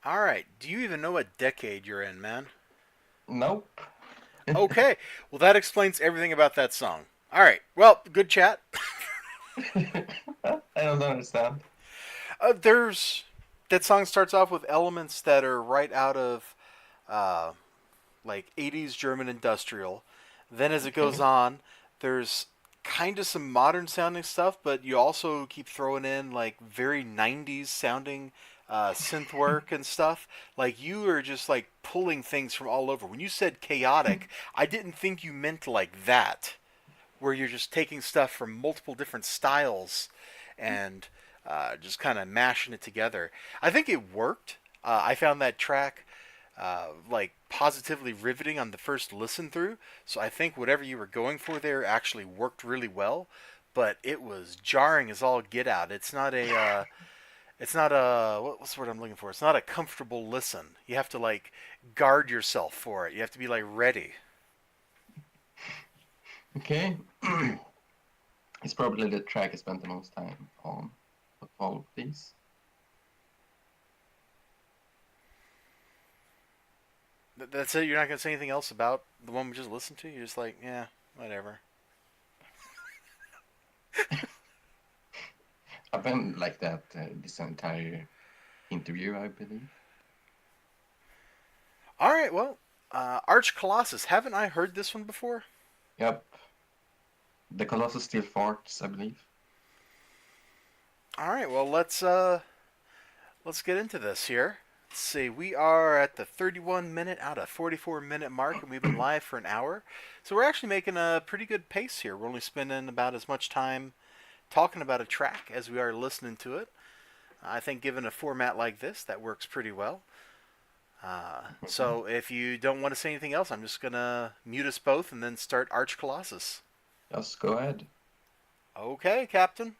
[SPEAKER 1] All right. Do you even know what decade you're in, man?
[SPEAKER 2] Nope.
[SPEAKER 1] Okay. Well, that explains everything about that song. All right. Well, good chat.
[SPEAKER 2] I don't understand.
[SPEAKER 1] There's that song starts off with elements that are right out of uh, like 80s German industrial. Then as it goes
[SPEAKER 2] Okay.
[SPEAKER 1] on, there's kind of some modern sounding stuff, but you also keep throwing in like very 90s sounding synth work and stuff. Like you are just like pulling things from all over. When you said chaotic, I didn't think you meant like that, where you're just taking stuff from multiple different styles and just kind of mashing it together. I think it worked. I found that track like positively riveting on the first listen through. So I think whatever you were going for there actually worked really well. But it was jarring as all get out. It's not a, what's the word I'm looking for? It's not a comfortable listen. You have to like guard yourself for it. You have to be like ready.
[SPEAKER 2] Okay. It's probably the track I spent the most time on of all of these.
[SPEAKER 1] That's it. You're not gonna say anything else about the one we just listened to. You're just like, yeah, whatever.
[SPEAKER 2] I've been like that this entire interview, I believe.
[SPEAKER 1] All right. Well, Arch Colossus. Haven't I heard this one before?
[SPEAKER 2] Yep. The Colossus still farts, I believe.
[SPEAKER 1] All right. Well, let's get into this here. Let's see. We are at the 31 minute out of 44 minute mark, and we've been live for an hour. So we're actually making a pretty good pace here. We're only spending about as much time talking about a track as we are listening to it. I think given a format like this, that works pretty well. So if you don't want to say anything else, I'm just gonna mute us both and then start Arch Colossus.
[SPEAKER 2] Just go ahead.
[SPEAKER 1] Okay, Captain.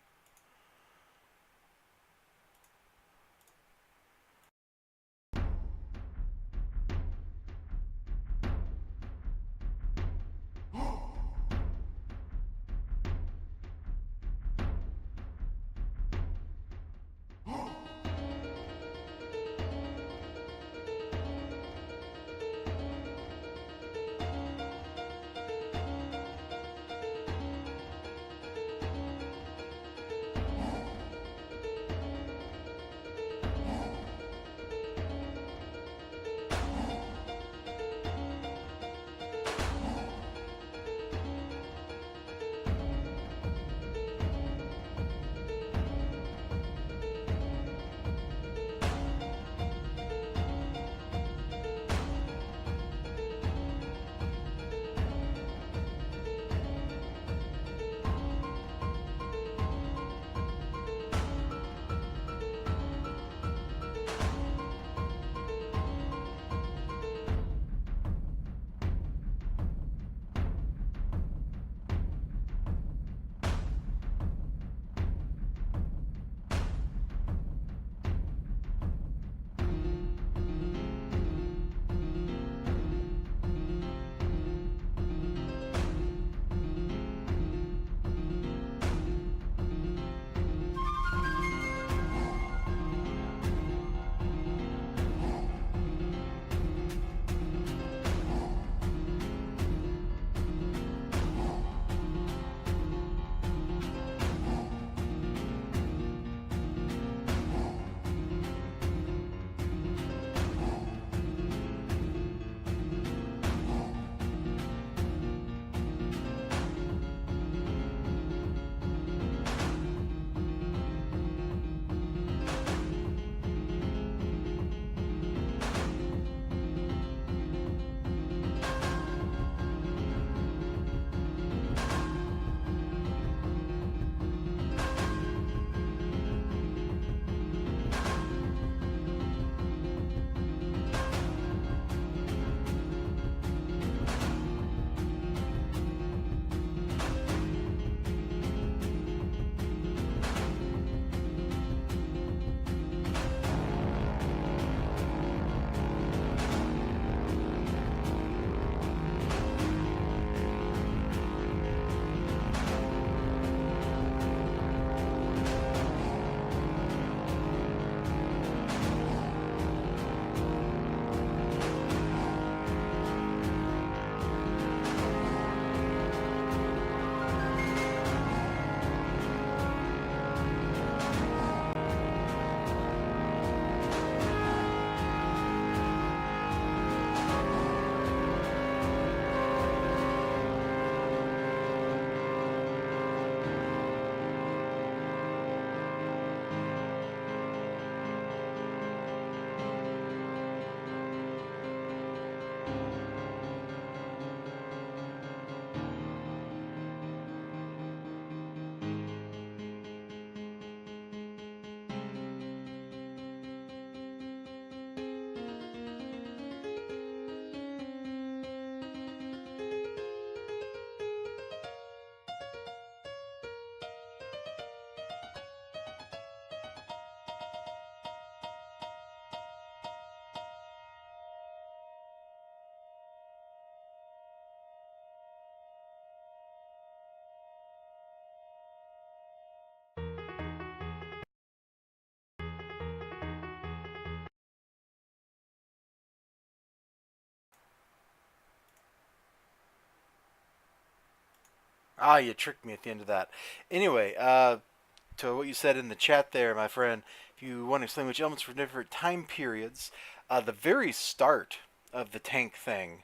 [SPEAKER 1] Ah, you tricked me at the end of that. Anyway, to what you said in the chat there, my friend, if you want to explain which elements for different time periods, the very start of the tank thing.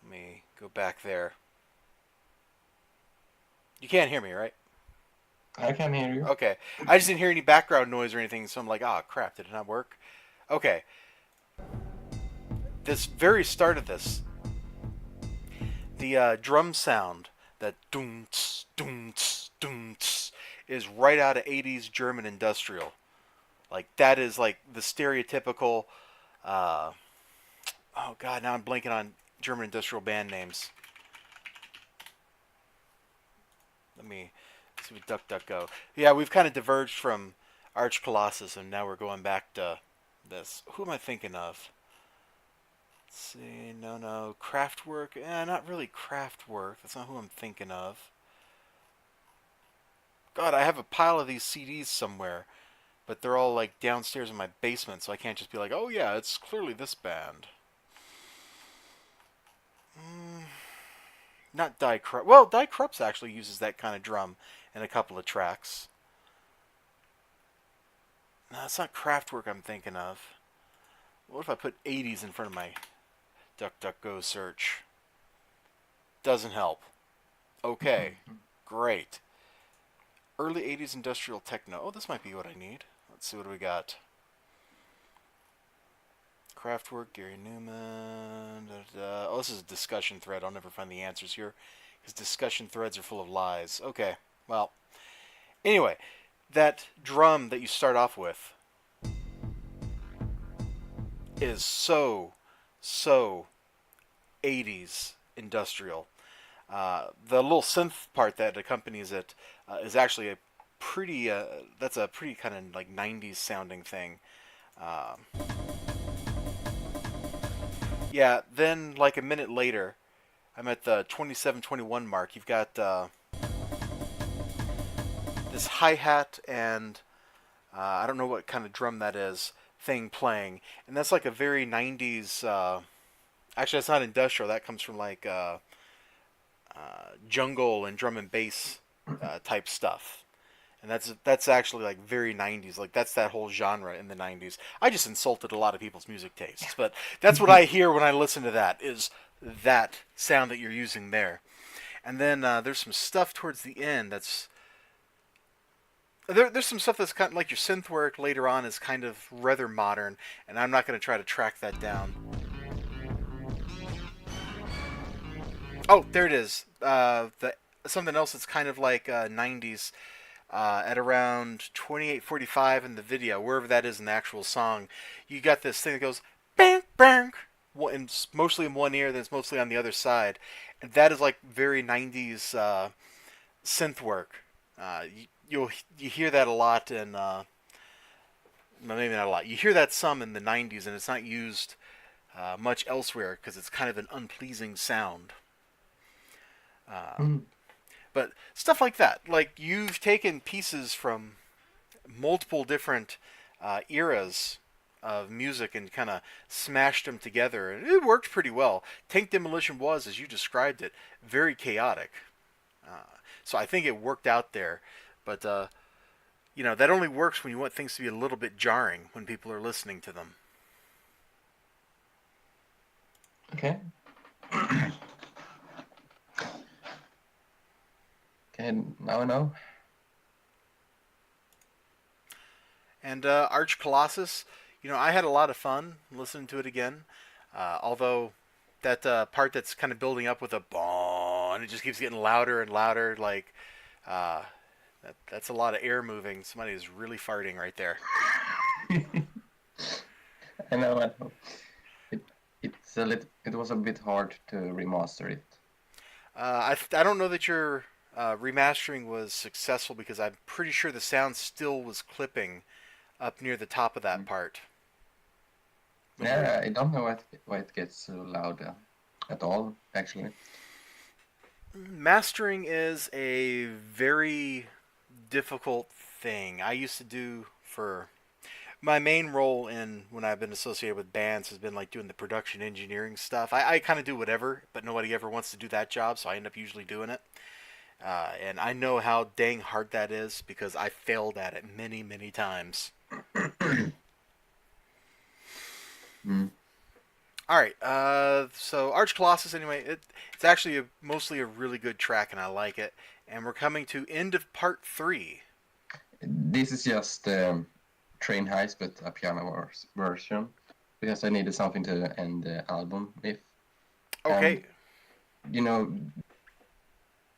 [SPEAKER 1] Let me go back there. You can't hear me, right?
[SPEAKER 2] I can hear you.
[SPEAKER 1] Okay. I just didn't hear any background noise or anything, so I'm like, ah, crap, did it not work? Okay. This very start of this, the drum sound, that doom-ts, doom-ts, doom-ts, is right out of 80s German industrial. Like, that is like the stereotypical, uh, oh god, now I'm blanking on German industrial band names. Let me see what DuckDuckGo. Yeah, we've kind of diverged from Arch Colossus, and now we're going back to this. Who am I thinking of? Let's see, no, Kraftwerk. Not really Kraftwerk. That's not who I'm thinking of. God, I have a pile of these CDs somewhere, but they're all like downstairs in my basement, so I can't just be like, oh yeah, it's clearly this band. Not Die Krupp. Well, Die Krupps actually uses that kind of drum in a couple of tracks. No, it's not Kraftwerk I'm thinking of. What if I put 80s in front of my DuckDuckGo search? Doesn't help. Okay, great. Early 80s industrial techno. Oh, this might be what I need. Let's see what we got. Kraftwerk, Gary Newman. Oh, this is a discussion thread. I'll never find the answers here because discussion threads are full of lies. Okay, well. Anyway, that drum that you start off with is so 80s industrial. The little synth part that accompanies it is actually a pretty, that's a pretty kind of like 90s sounding thing. Yeah, then like a minute later, I'm at the 27:21 mark. You've got this hi-hat and I don't know what kind of drum that is thing playing. And that's like a very 90s, actually that's not industrial, that comes from like jungle and drum and bass type stuff. And that's actually like very 90s. Like that's that whole genre in the 90s. I just insulted a lot of people's music tastes, but that's what I hear when I listen to that is that sound that you're using there. And then there's some stuff towards the end that's there's some stuff that's kind of like your synth work later on is kind of rather modern, and I'm not going to try to track that down. Oh, there it is. Something else that's kind of like 90s. At around 28:45 in the video, wherever that is in the actual song, you got this thing that goes bang bang, and mostly in one ear, then it's mostly on the other side, and that is like very 90s synth work. You hear that a lot in maybe not a lot. You hear that some in the 90s, and it's not used much elsewhere because it's kind of an unpleasing sound. But stuff like that, like you've taken pieces from multiple different eras of music and kind of smashed them together, and it worked pretty well. Tank Demolition was, as you described it, very chaotic. So I think it worked out there, but that only works when you want things to be a little bit jarring when people are listening to them.
[SPEAKER 2] Okay. Okay, now I know.
[SPEAKER 1] And Arch Colossus, I had a lot of fun listening to it again. Although that part that's kind of building up with a bon, and it just keeps getting louder and louder. Like that's a lot of air moving. Somebody is really farting right there.
[SPEAKER 2] I know. It was a bit hard to remaster it.
[SPEAKER 1] I don't know that your remastering was successful because I'm pretty sure the sound still was clipping up near the top of that part.
[SPEAKER 2] Yeah, I don't know why it gets so loud at all, actually.
[SPEAKER 1] Mastering is a very difficult thing. I used to do for my main role in when I've been associated with bands has been like doing the production engineering stuff. I kind of do whatever, but nobody ever wants to do that job, so I end up usually doing it. And I know how dang hard that is because I failed at it many, many times.
[SPEAKER 2] Mm.
[SPEAKER 1] All right, so Arch Colossus. Anyway, it's actually mostly a really good track, and I like it. And we're coming to end of part 3.
[SPEAKER 2] This is just Train Heist, but a piano version, because I needed something to end the album with. And,
[SPEAKER 1] Okay.
[SPEAKER 2] you know,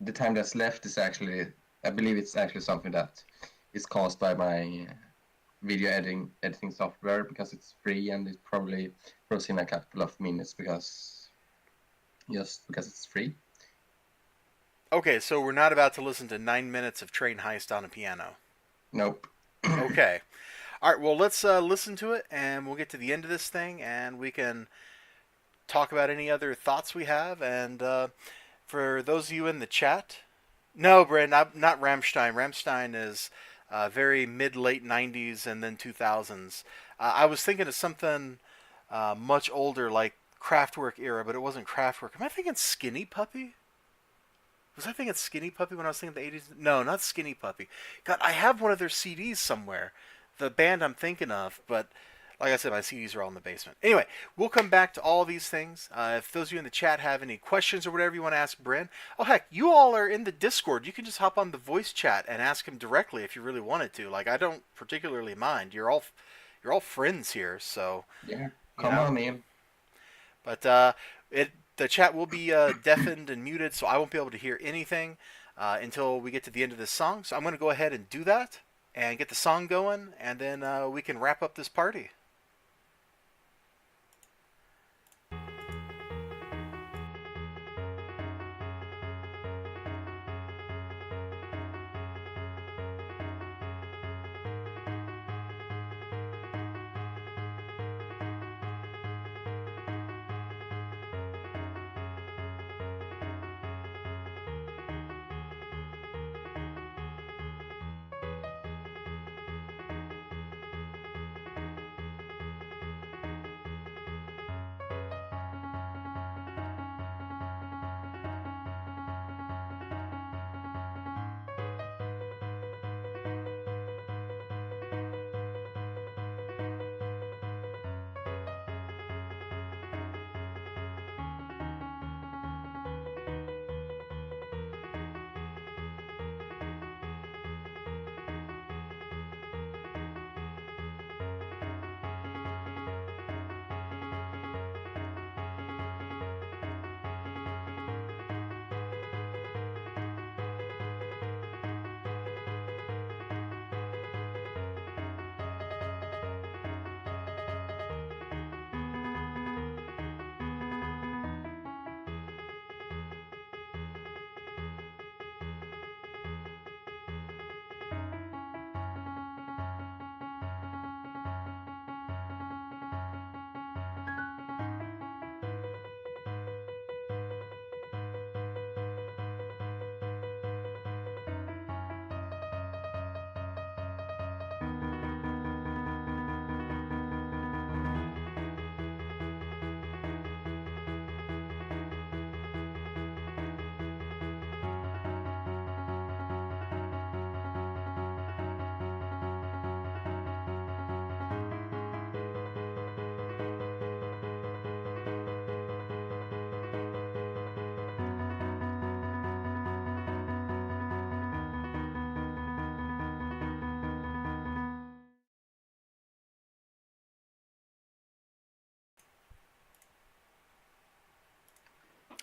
[SPEAKER 2] the time that's left is actually, I believe it's actually something that is caused by my video editing software, because it's free and it probably throws in a couple of minutes just because it's free.
[SPEAKER 1] Okay, so we're not about to listen to 9 minutes of Train Heist on a piano.
[SPEAKER 2] Nope.
[SPEAKER 1] Okay. All right, well, let's listen to it, and we'll get to the end of this thing, and we can talk about any other thoughts we have. And for those of you in the chat, no, Brent, not Rammstein. Rammstein is very mid-late 90s and then 2000s. I was thinking of something much older, like Kraftwerk era, but it wasn't Kraftwerk. Am I thinking Skinny Puppy? Was I thinking Skinny Puppy when I was thinking the 80s? No, not Skinny Puppy. God, I have one of their CDs somewhere. The band I'm thinking of, but like I said, my CDs are all in the basement. Anyway, we'll come back to all these things. If those of you in the chat have any questions or whatever you want to ask Bryn, oh heck, you all are in the Discord. You can just hop on the voice chat and ask him directly if you really wanted to. Like I don't particularly mind. You're all friends here, so
[SPEAKER 2] Yeah,
[SPEAKER 1] you
[SPEAKER 2] come
[SPEAKER 1] know.
[SPEAKER 2] on in.
[SPEAKER 1] But the chat will be deafened and muted, so I won't be able to hear anything until we get to the end of this song. So I'm going to go ahead and do that and get the song going, and then we can wrap up this party.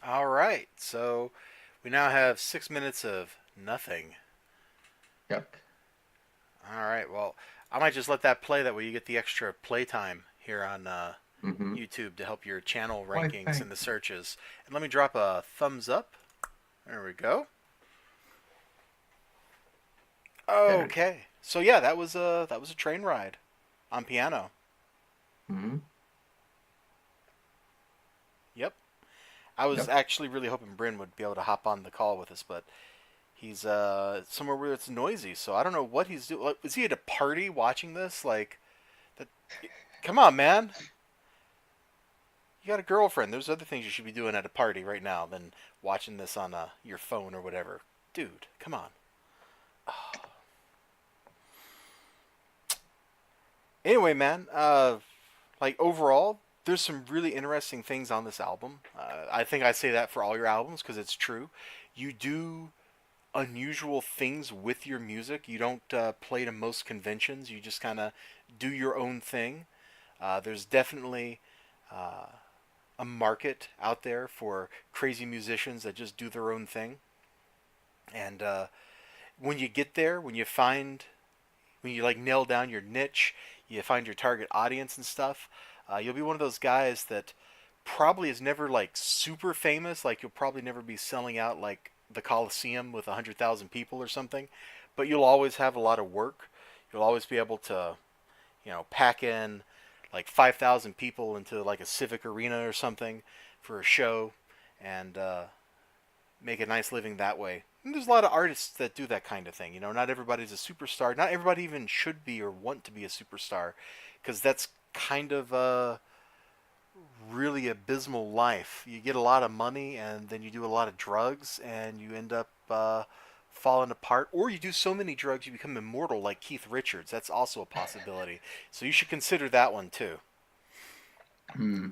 [SPEAKER 1] All right, so we now have 6 minutes of nothing.
[SPEAKER 2] Yep.
[SPEAKER 1] All right, well, I might just let that play. That way you get the extra playtime here on
[SPEAKER 2] Mm-hmm.
[SPEAKER 1] YouTube to help your channel
[SPEAKER 2] Why,
[SPEAKER 1] rankings
[SPEAKER 2] thank
[SPEAKER 1] and the searches. And let me drop a thumbs up. There we go.
[SPEAKER 2] Better.
[SPEAKER 1] Okay, so yeah, that was a train ride on piano.
[SPEAKER 2] Mm-hmm.
[SPEAKER 1] Yep. I was
[SPEAKER 2] Yep.
[SPEAKER 1] actually really hoping Bryn would be able to hop on the call with us, but he's somewhere where it's noisy, so I don't know what he's doing. Like, is he at a party watching this? Like, Come on, man. You got a girlfriend. There's other things you should be doing at a party right now than watching this on your phone or whatever. Dude, come on. Anyway, man, like overall, there's some really interesting things on this album. I think I say that for all your albums because it's true. You do unusual things with your music. You don't play to most conventions. You just kind of do your own thing. There's definitely uh, a market out there for crazy musicians that just do their own thing. And when you get there, when you like nail down your niche, you find your target audience and stuff, you'll be one of those guys that probably is never like super famous. Like you'll probably never be selling out like the Coliseum with 100,000 people or something, but you'll always have a lot of work. You'll always be able to, pack in like 5,000 people into like a civic arena or something for a show and make a nice living that way. And there's a lot of artists that do that kind of thing. Not everybody's a superstar. Not everybody even should be or want to be a superstar, because that's kind of a really abysmal life. You get a lot of money and then you do a lot of drugs and you end up falling apart. Or you do so many drugs you become immortal like Keith Richards. That's also a possibility. So you should consider that one too.
[SPEAKER 2] Hmm.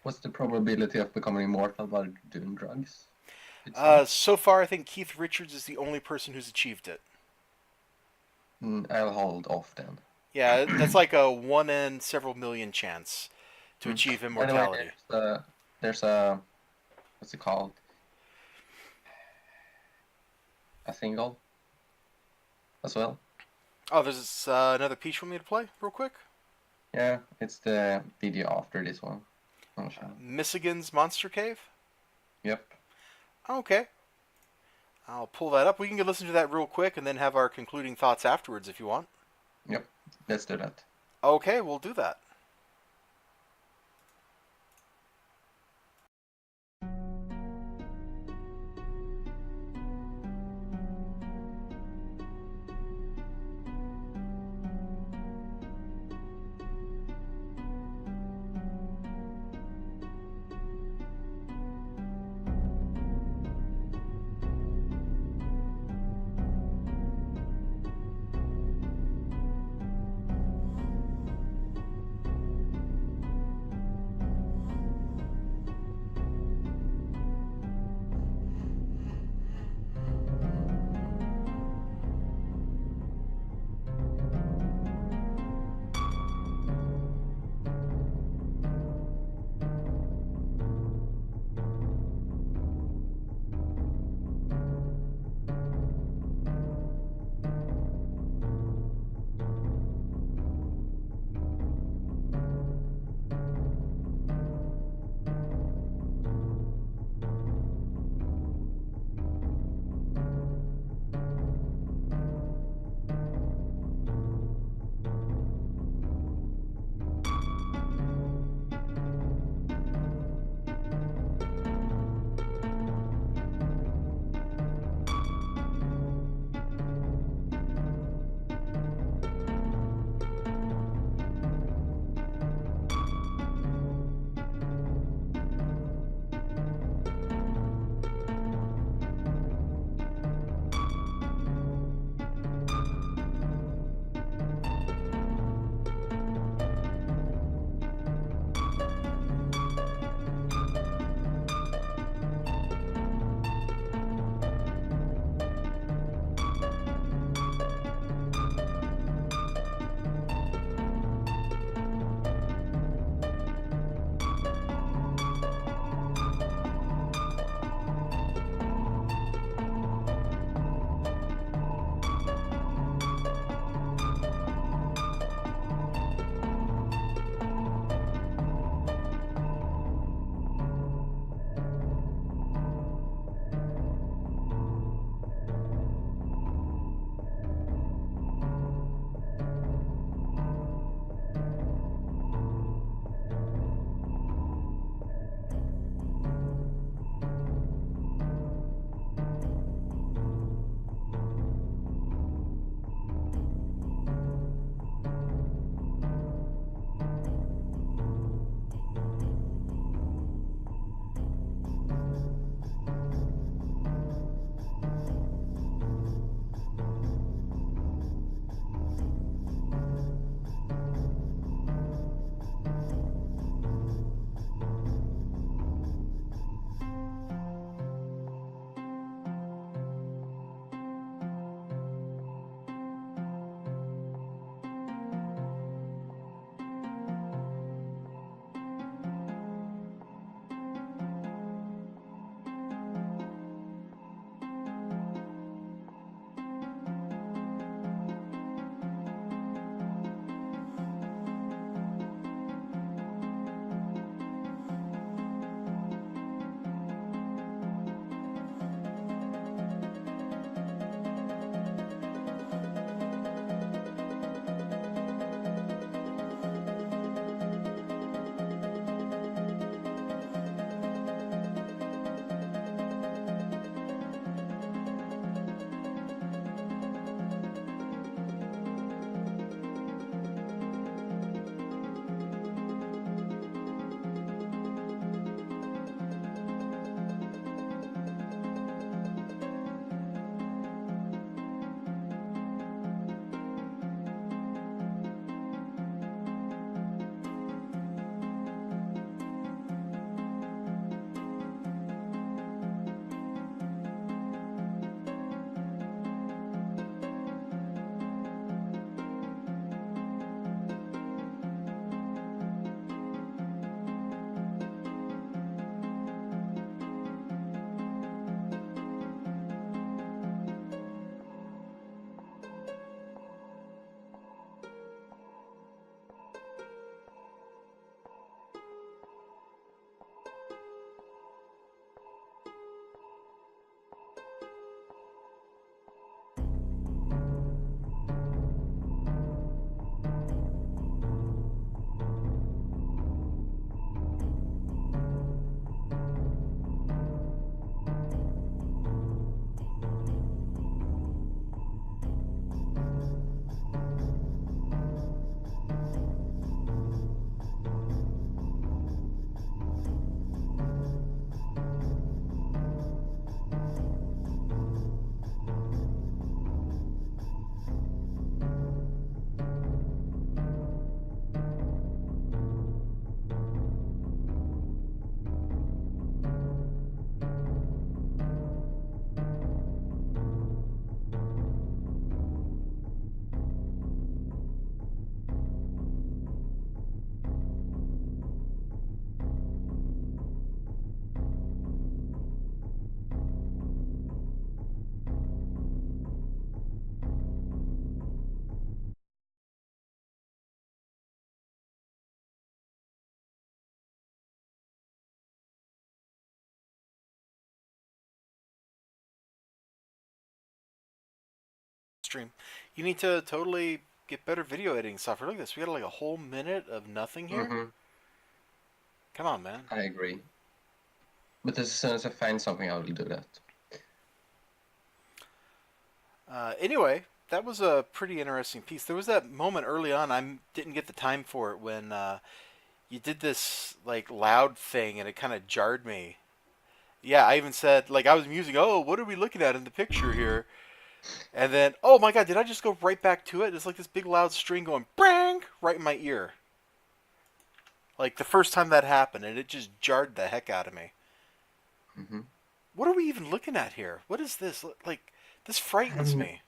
[SPEAKER 2] What's the probability of becoming immortal while doing drugs? You'd say?
[SPEAKER 1] So far, I think Keith Richards is the only person who's achieved it.
[SPEAKER 2] I'll hold off then.
[SPEAKER 1] Yeah, that's like a one in several million chance to
[SPEAKER 2] Hmm.
[SPEAKER 1] achieve
[SPEAKER 2] By the way,
[SPEAKER 1] immortality.
[SPEAKER 2] there's a what's it called? A single as well.
[SPEAKER 1] Oh, there's another piece you want me to play real quick?
[SPEAKER 2] Yeah, it's the video after this one. Oh, sure.
[SPEAKER 1] Michigan's Monster Cave?
[SPEAKER 2] Yep.
[SPEAKER 1] Okay. I'll pull that up. We can listen to that real quick and then have our concluding thoughts afterwards if you want.
[SPEAKER 2] Yep. Let's do that.
[SPEAKER 1] Okay, we'll do that. stream. You need to totally get better video editing software. Look at this. We got like a whole minute of nothing here.
[SPEAKER 2] Mm-hmm.
[SPEAKER 1] Come on, man.
[SPEAKER 2] I agree. But as soon as I find something, I will do that.
[SPEAKER 1] Anyway, that was a pretty interesting piece. There was that moment early on. I didn't get the time for it when you did this like loud thing, and it kind of jarred me. Yeah, I even said like I was musing. Oh, what are we looking at in the picture here? And then, oh my God, did I just go right back to it? It's like this big loud string going bang right in my ear. Like the first time that happened, and it just jarred the heck out of me.
[SPEAKER 2] Mm-hmm.
[SPEAKER 1] What are we even looking at here? What is this? Like, this frightens me.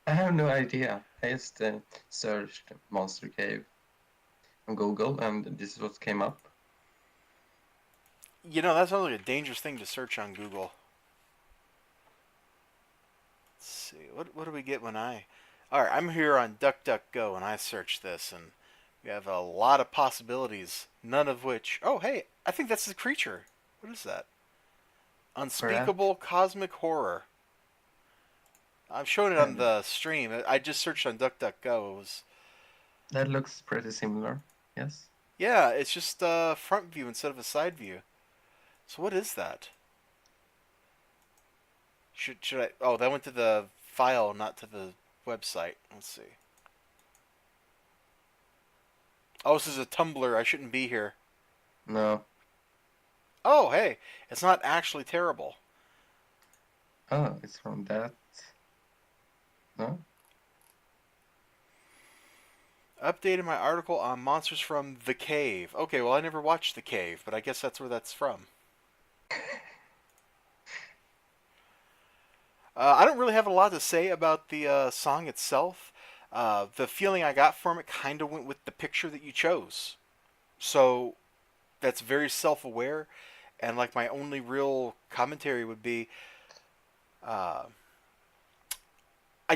[SPEAKER 2] I have no idea. I just searched Monster Cave on Google, and this is what came up.
[SPEAKER 1] You know, that sounds like a dangerous thing to search on Google. Let's see. What do we get when I... Alright, I'm here on DuckDuckGo, and I search this, and we have a lot of possibilities, none of which... Oh, hey, I think that's the creature. What is that? Unspeakable Cosmic Horror. I'm showing it on the stream. I just searched on DuckDuckGo. It was...
[SPEAKER 2] That looks pretty similar, yes.
[SPEAKER 1] Yeah, it's just a front view instead of a side view. So what is that? Should I... Oh, that went to the file, not to the website. Let's see. Oh, this is a Tumblr. I shouldn't be here.
[SPEAKER 2] No.
[SPEAKER 1] Oh, hey. It's not actually terrible.
[SPEAKER 2] Oh, it's from that. No?
[SPEAKER 1] Updated my article on monsters from The Cave. Okay, well, I never watched The Cave, but I guess that's where that's from. I don't really have a lot to say about the song itself. The feeling I got from it kind of went with the picture that you chose. So that's very self-aware. And like my only real commentary would be, I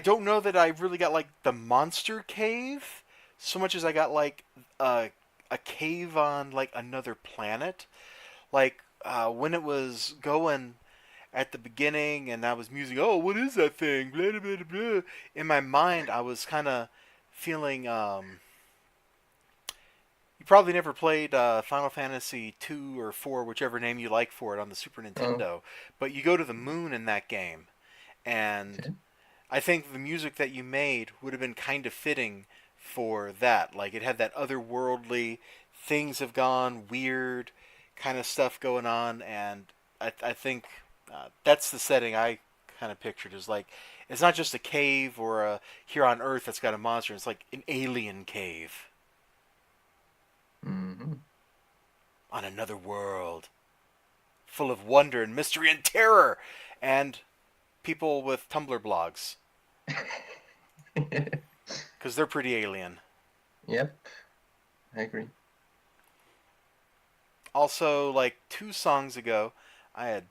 [SPEAKER 1] don't know that I really got like the monster cave so much as I got like a cave on like another planet. Like when it was going at the beginning and I was musing, oh, what is that thing? Blah, blah, blah, blah. In my mind, I was kind of feeling. You probably never played Final Fantasy 2 or 4, whichever name you like for it, on the Super Nintendo.
[SPEAKER 2] Oh.
[SPEAKER 1] But you go to the moon in that game, and
[SPEAKER 2] Okay.
[SPEAKER 1] I think the music that you made would have been kind of fitting for that. Like it had that otherworldly, things have gone weird kind of stuff going on, and I think that's the setting I kind of pictured. Is like it's not just a cave or a here on Earth that's got a monster. It's like an alien cave
[SPEAKER 2] Mm-hmm.
[SPEAKER 1] on another world, full of wonder and mystery and terror, and people with Tumblr blogs because they're pretty alien.
[SPEAKER 2] Yep, I agree.
[SPEAKER 1] Also, like 2 songs ago, I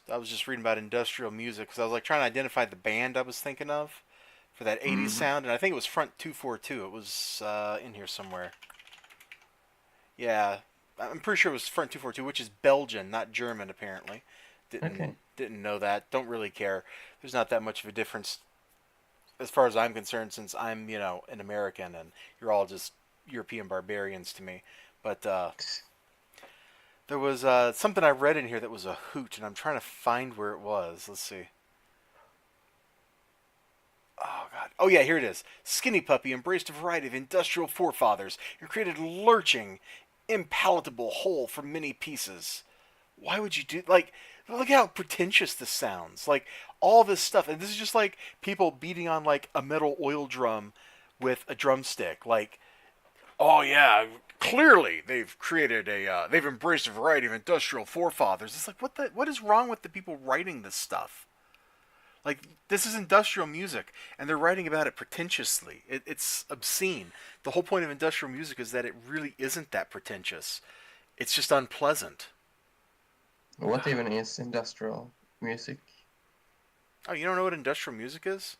[SPEAKER 1] was just reading about industrial music because I was like trying to identify the band I was thinking of for that 80s
[SPEAKER 2] Mm-hmm.
[SPEAKER 1] sound, and I think it was Front 242. It was in here somewhere. Yeah, I'm pretty sure it was Front 242, which is Belgian, not German, apparently.
[SPEAKER 2] Okay.
[SPEAKER 1] Didn't know that. Don't really care. There's not that much of a difference as far as I'm concerned, since I'm, an American and you're all just European barbarians to me. But there was something I read in here that was a hoot, and I'm trying to find where it was. Let's see. Oh, God. Oh, yeah, here it is. Skinny Puppy embraced a variety of industrial forefathers and created a lurching, impalatable whole from many pieces. Why would you do... Like, look how pretentious this sounds. Like, all this stuff. And this is just like people beating on, like, a metal oil drum with a drumstick. Like, oh, yeah, clearly they've created they've embraced a variety of industrial forefathers. It's like, what is wrong with the people writing this stuff? Like, this is industrial music, and they're writing about it pretentiously. It's obscene. The whole point of industrial music is that it really isn't that pretentious. It's just unpleasant.
[SPEAKER 2] What even is industrial music?
[SPEAKER 1] Oh, you don't know what industrial music is?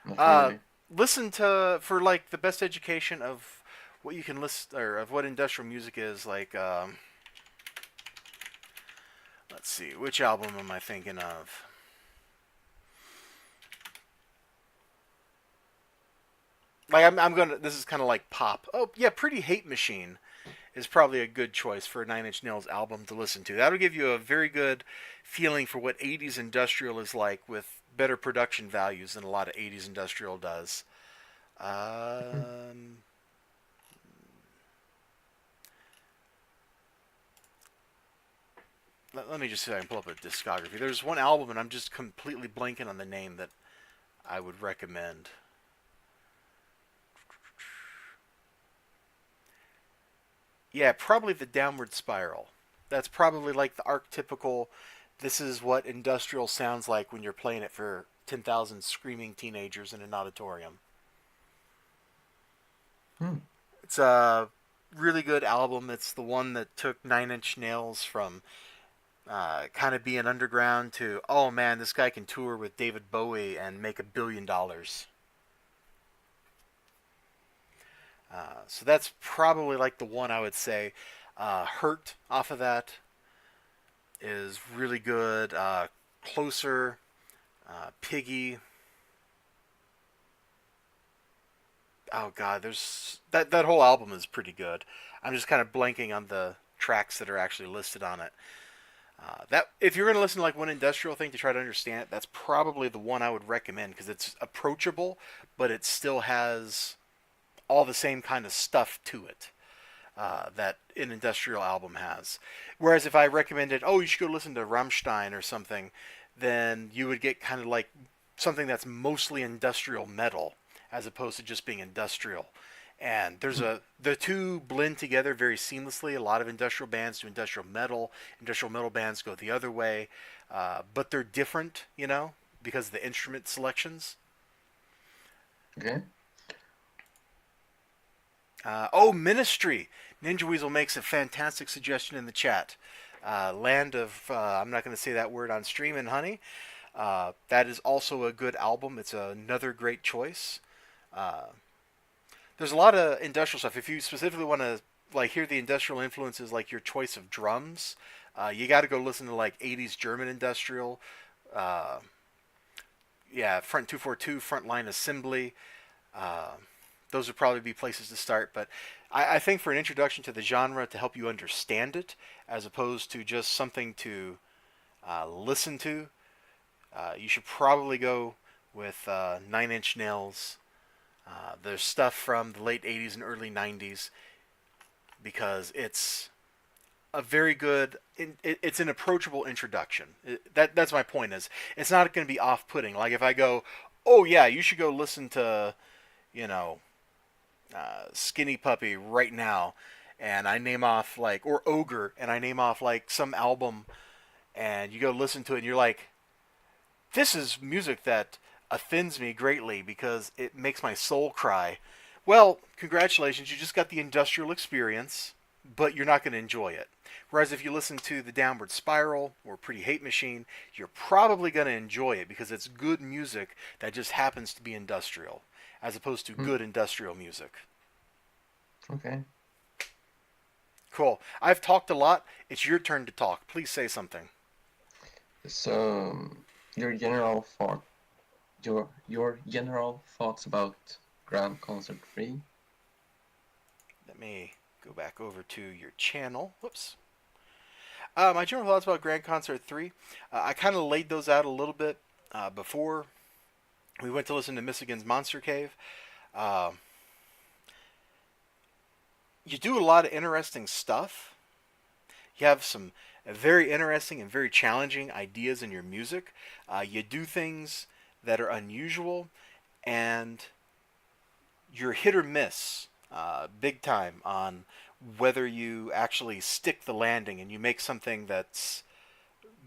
[SPEAKER 2] Not really.
[SPEAKER 1] Listen to, for like the best education of what you can listen, or of what industrial music is, like, let's see, which album am I thinking of? Like I'm gonna. This is kind of like pop. Oh yeah, Pretty Hate Machine is probably a good choice for a Nine Inch Nails album to listen to. That'll give you a very good feeling for what '80s industrial is like, with better production values than a lot of '80s industrial does. Um, let me just see if I can pull up a discography. There's one album, and I'm just completely blanking on the name that I would recommend. Yeah, probably the Downward Spiral. That's probably like the archetypical. This is what industrial sounds like when you're playing it for 10,000 screaming teenagers in an auditorium.
[SPEAKER 2] Hmm.
[SPEAKER 1] It's a really good album. It's the one that took Nine Inch Nails from kind of being underground to, oh man, this guy can tour with David Bowie and make $1 billion. So that's probably like the one I would say. Hurt off of that is really good. Closer, Piggy. Oh god, there's that whole album is pretty good. I'm just kind of blanking on the tracks that are actually listed on it. That if you're going to listen to like one industrial thing to try to understand it, that's probably the one I would recommend because it's approachable, but it still has all the same kind of stuff to it that an industrial album has. Whereas if I recommended, oh, you should go listen to Rammstein or something, then you would get kind of like something that's mostly industrial metal as opposed to just being industrial. And the two blend together very seamlessly. A lot of industrial bands do industrial metal. Industrial metal bands go the other way, but they're different, because of the instrument selections.
[SPEAKER 2] Okay.
[SPEAKER 1] Ministry. Ninja Weasel makes a fantastic suggestion in the chat. Land of, I'm not going to say that word on stream, and honey. That is also a good album. It's another great choice. There's a lot of industrial stuff. If you specifically want to like hear the industrial influences, like your choice of drums, you got to go listen to like '80s German industrial. Uh, yeah, Front 242, Frontline Assembly. Uh, those would probably be places to start. But I think for an introduction to the genre to help you understand it, as opposed to just something to listen to, you should probably go with Nine Inch Nails. There's stuff from the late '80s and early '90s because it's a very good. It's an approachable introduction. That's my point. Is it's not going to be off-putting. Like if I go, oh yeah, you should go listen to, you know, Skinny Puppy right now, and I name off like or Ogre, and I name off like some album, and you go listen to it, and you're like, this is music that offends me greatly because it makes my soul cry. Well, congratulations, you just got the industrial experience, but you're not going to enjoy it. Whereas if you listen to The Downward Spiral or Pretty Hate Machine, you're probably going to enjoy it because it's good music that just happens to be industrial, as opposed to good industrial music.
[SPEAKER 2] Okay.
[SPEAKER 1] Cool. I've talked a lot. It's your turn to talk. Please say something.
[SPEAKER 2] So, your general thought, your general thoughts about Grand Concert 3?
[SPEAKER 1] Let me go back over to your channel. Whoops. My general thoughts about Grand Concert 3. I kind of laid those out a little bit before we went to listen to Michigan's Monster Cave. You do a lot of interesting stuff. You have some very interesting and very challenging ideas in your music. You do things that are unusual, and you're hit or miss big time on whether you actually stick the landing and you make something that's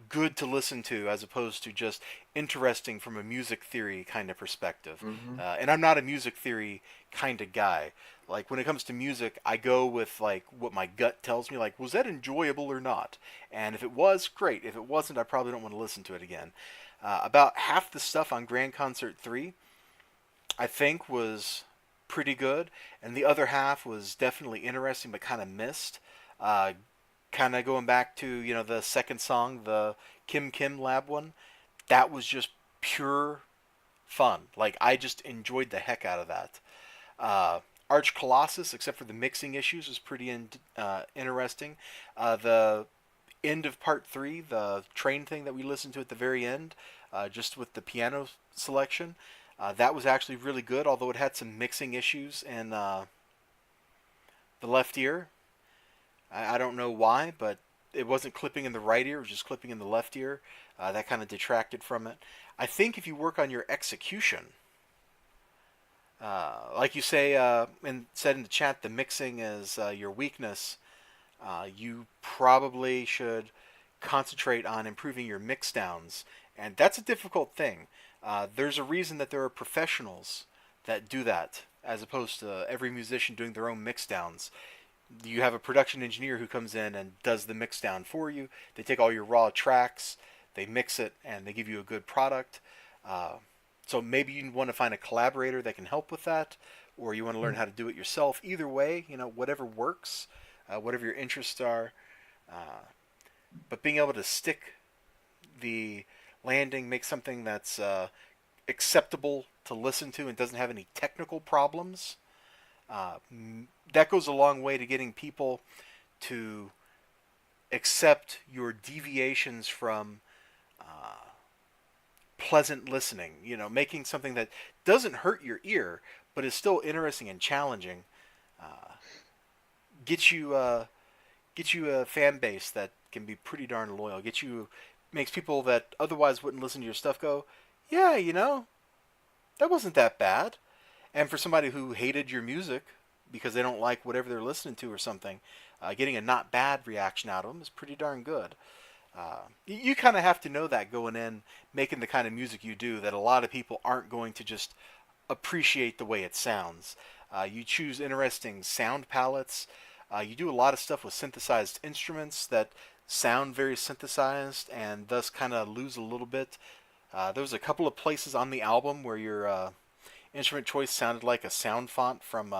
[SPEAKER 1] good to listen to as opposed to just interesting from a music theory kind of perspective.
[SPEAKER 2] Mm-hmm.
[SPEAKER 1] And I'm not a music theory kind of guy. Like when it comes to music, I go with like what my gut tells me. Like, was that enjoyable or not? And if it was, great. If it wasn't, I probably don't want to listen to it again. About half the stuff on Grand Concert 3, I think, was pretty good, and the other half was definitely interesting but kind of missed. Uh, Kind of going back to the second song, the Kim Kim Lab one, that was just pure fun. Like I just enjoyed the heck out of that. Arch Colossus, except for the mixing issues, was pretty interesting. The end of part 3, the train thing that we listened to at the very end, just with the piano selection, that was actually really good, although it had some mixing issues in the left ear. I don't know why, but it wasn't clipping in the right ear, it was just clipping in the left ear. That kind of detracted from it. I think if you work on your execution, like you say, and said in the chat, the mixing is your weakness. You probably should concentrate on improving your mix downs, and that's a difficult thing. There's a reason that there are professionals that do that, as opposed to every musician doing their own mix downs. You have a production engineer who comes in and does the mix down for you. They take all your raw tracks, they mix it, and they give you a good product. Uh, so maybe you want to find a collaborator that can help with that, or you want to learn how to do it yourself. Either way, whatever works, whatever your interests are. Uh, but being able to stick the landing, make something that's acceptable to listen to and doesn't have any technical problems, uh, that goes a long way to getting people to accept your deviations from uh, pleasant listening. Making something that doesn't hurt your ear, but is still interesting and challenging. Uh, gets you get you a fan base that can be pretty darn loyal. Makes people that otherwise wouldn't listen to your stuff go, yeah, that wasn't that bad. And for somebody who hated your music because they don't like whatever they're listening to or something, getting a not bad reaction out of them is pretty darn good. You kind of have to know that going in, making the kind of music you do, that a lot of people aren't going to just appreciate the way it sounds. You choose interesting sound palettes. You do a lot of stuff with synthesized instruments that sound very synthesized and thus kind of lose a little bit. There was a couple of places on the album where your instrument choice sounded like a sound font from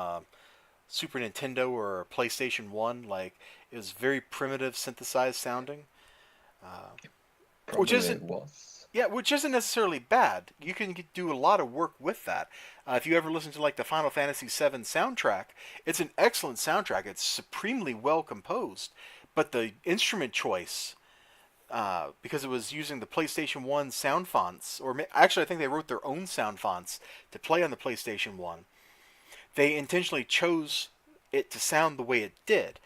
[SPEAKER 1] Super Nintendo or PlayStation 1. Like, it was very primitive synthesized sounding. Uh, which
[SPEAKER 2] Probably
[SPEAKER 1] isn't
[SPEAKER 2] it was.
[SPEAKER 1] Yeah, which isn't necessarily bad. You can do a lot of work with that. If you ever listen to like the Final Fantasy VII soundtrack, it's an excellent soundtrack. It's supremely well composed, but the instrument choice, because it was using the PlayStation 1 sound fonts, actually I think they wrote their own sound fonts to play on the PlayStation 1. They intentionally chose it to sound the way it did.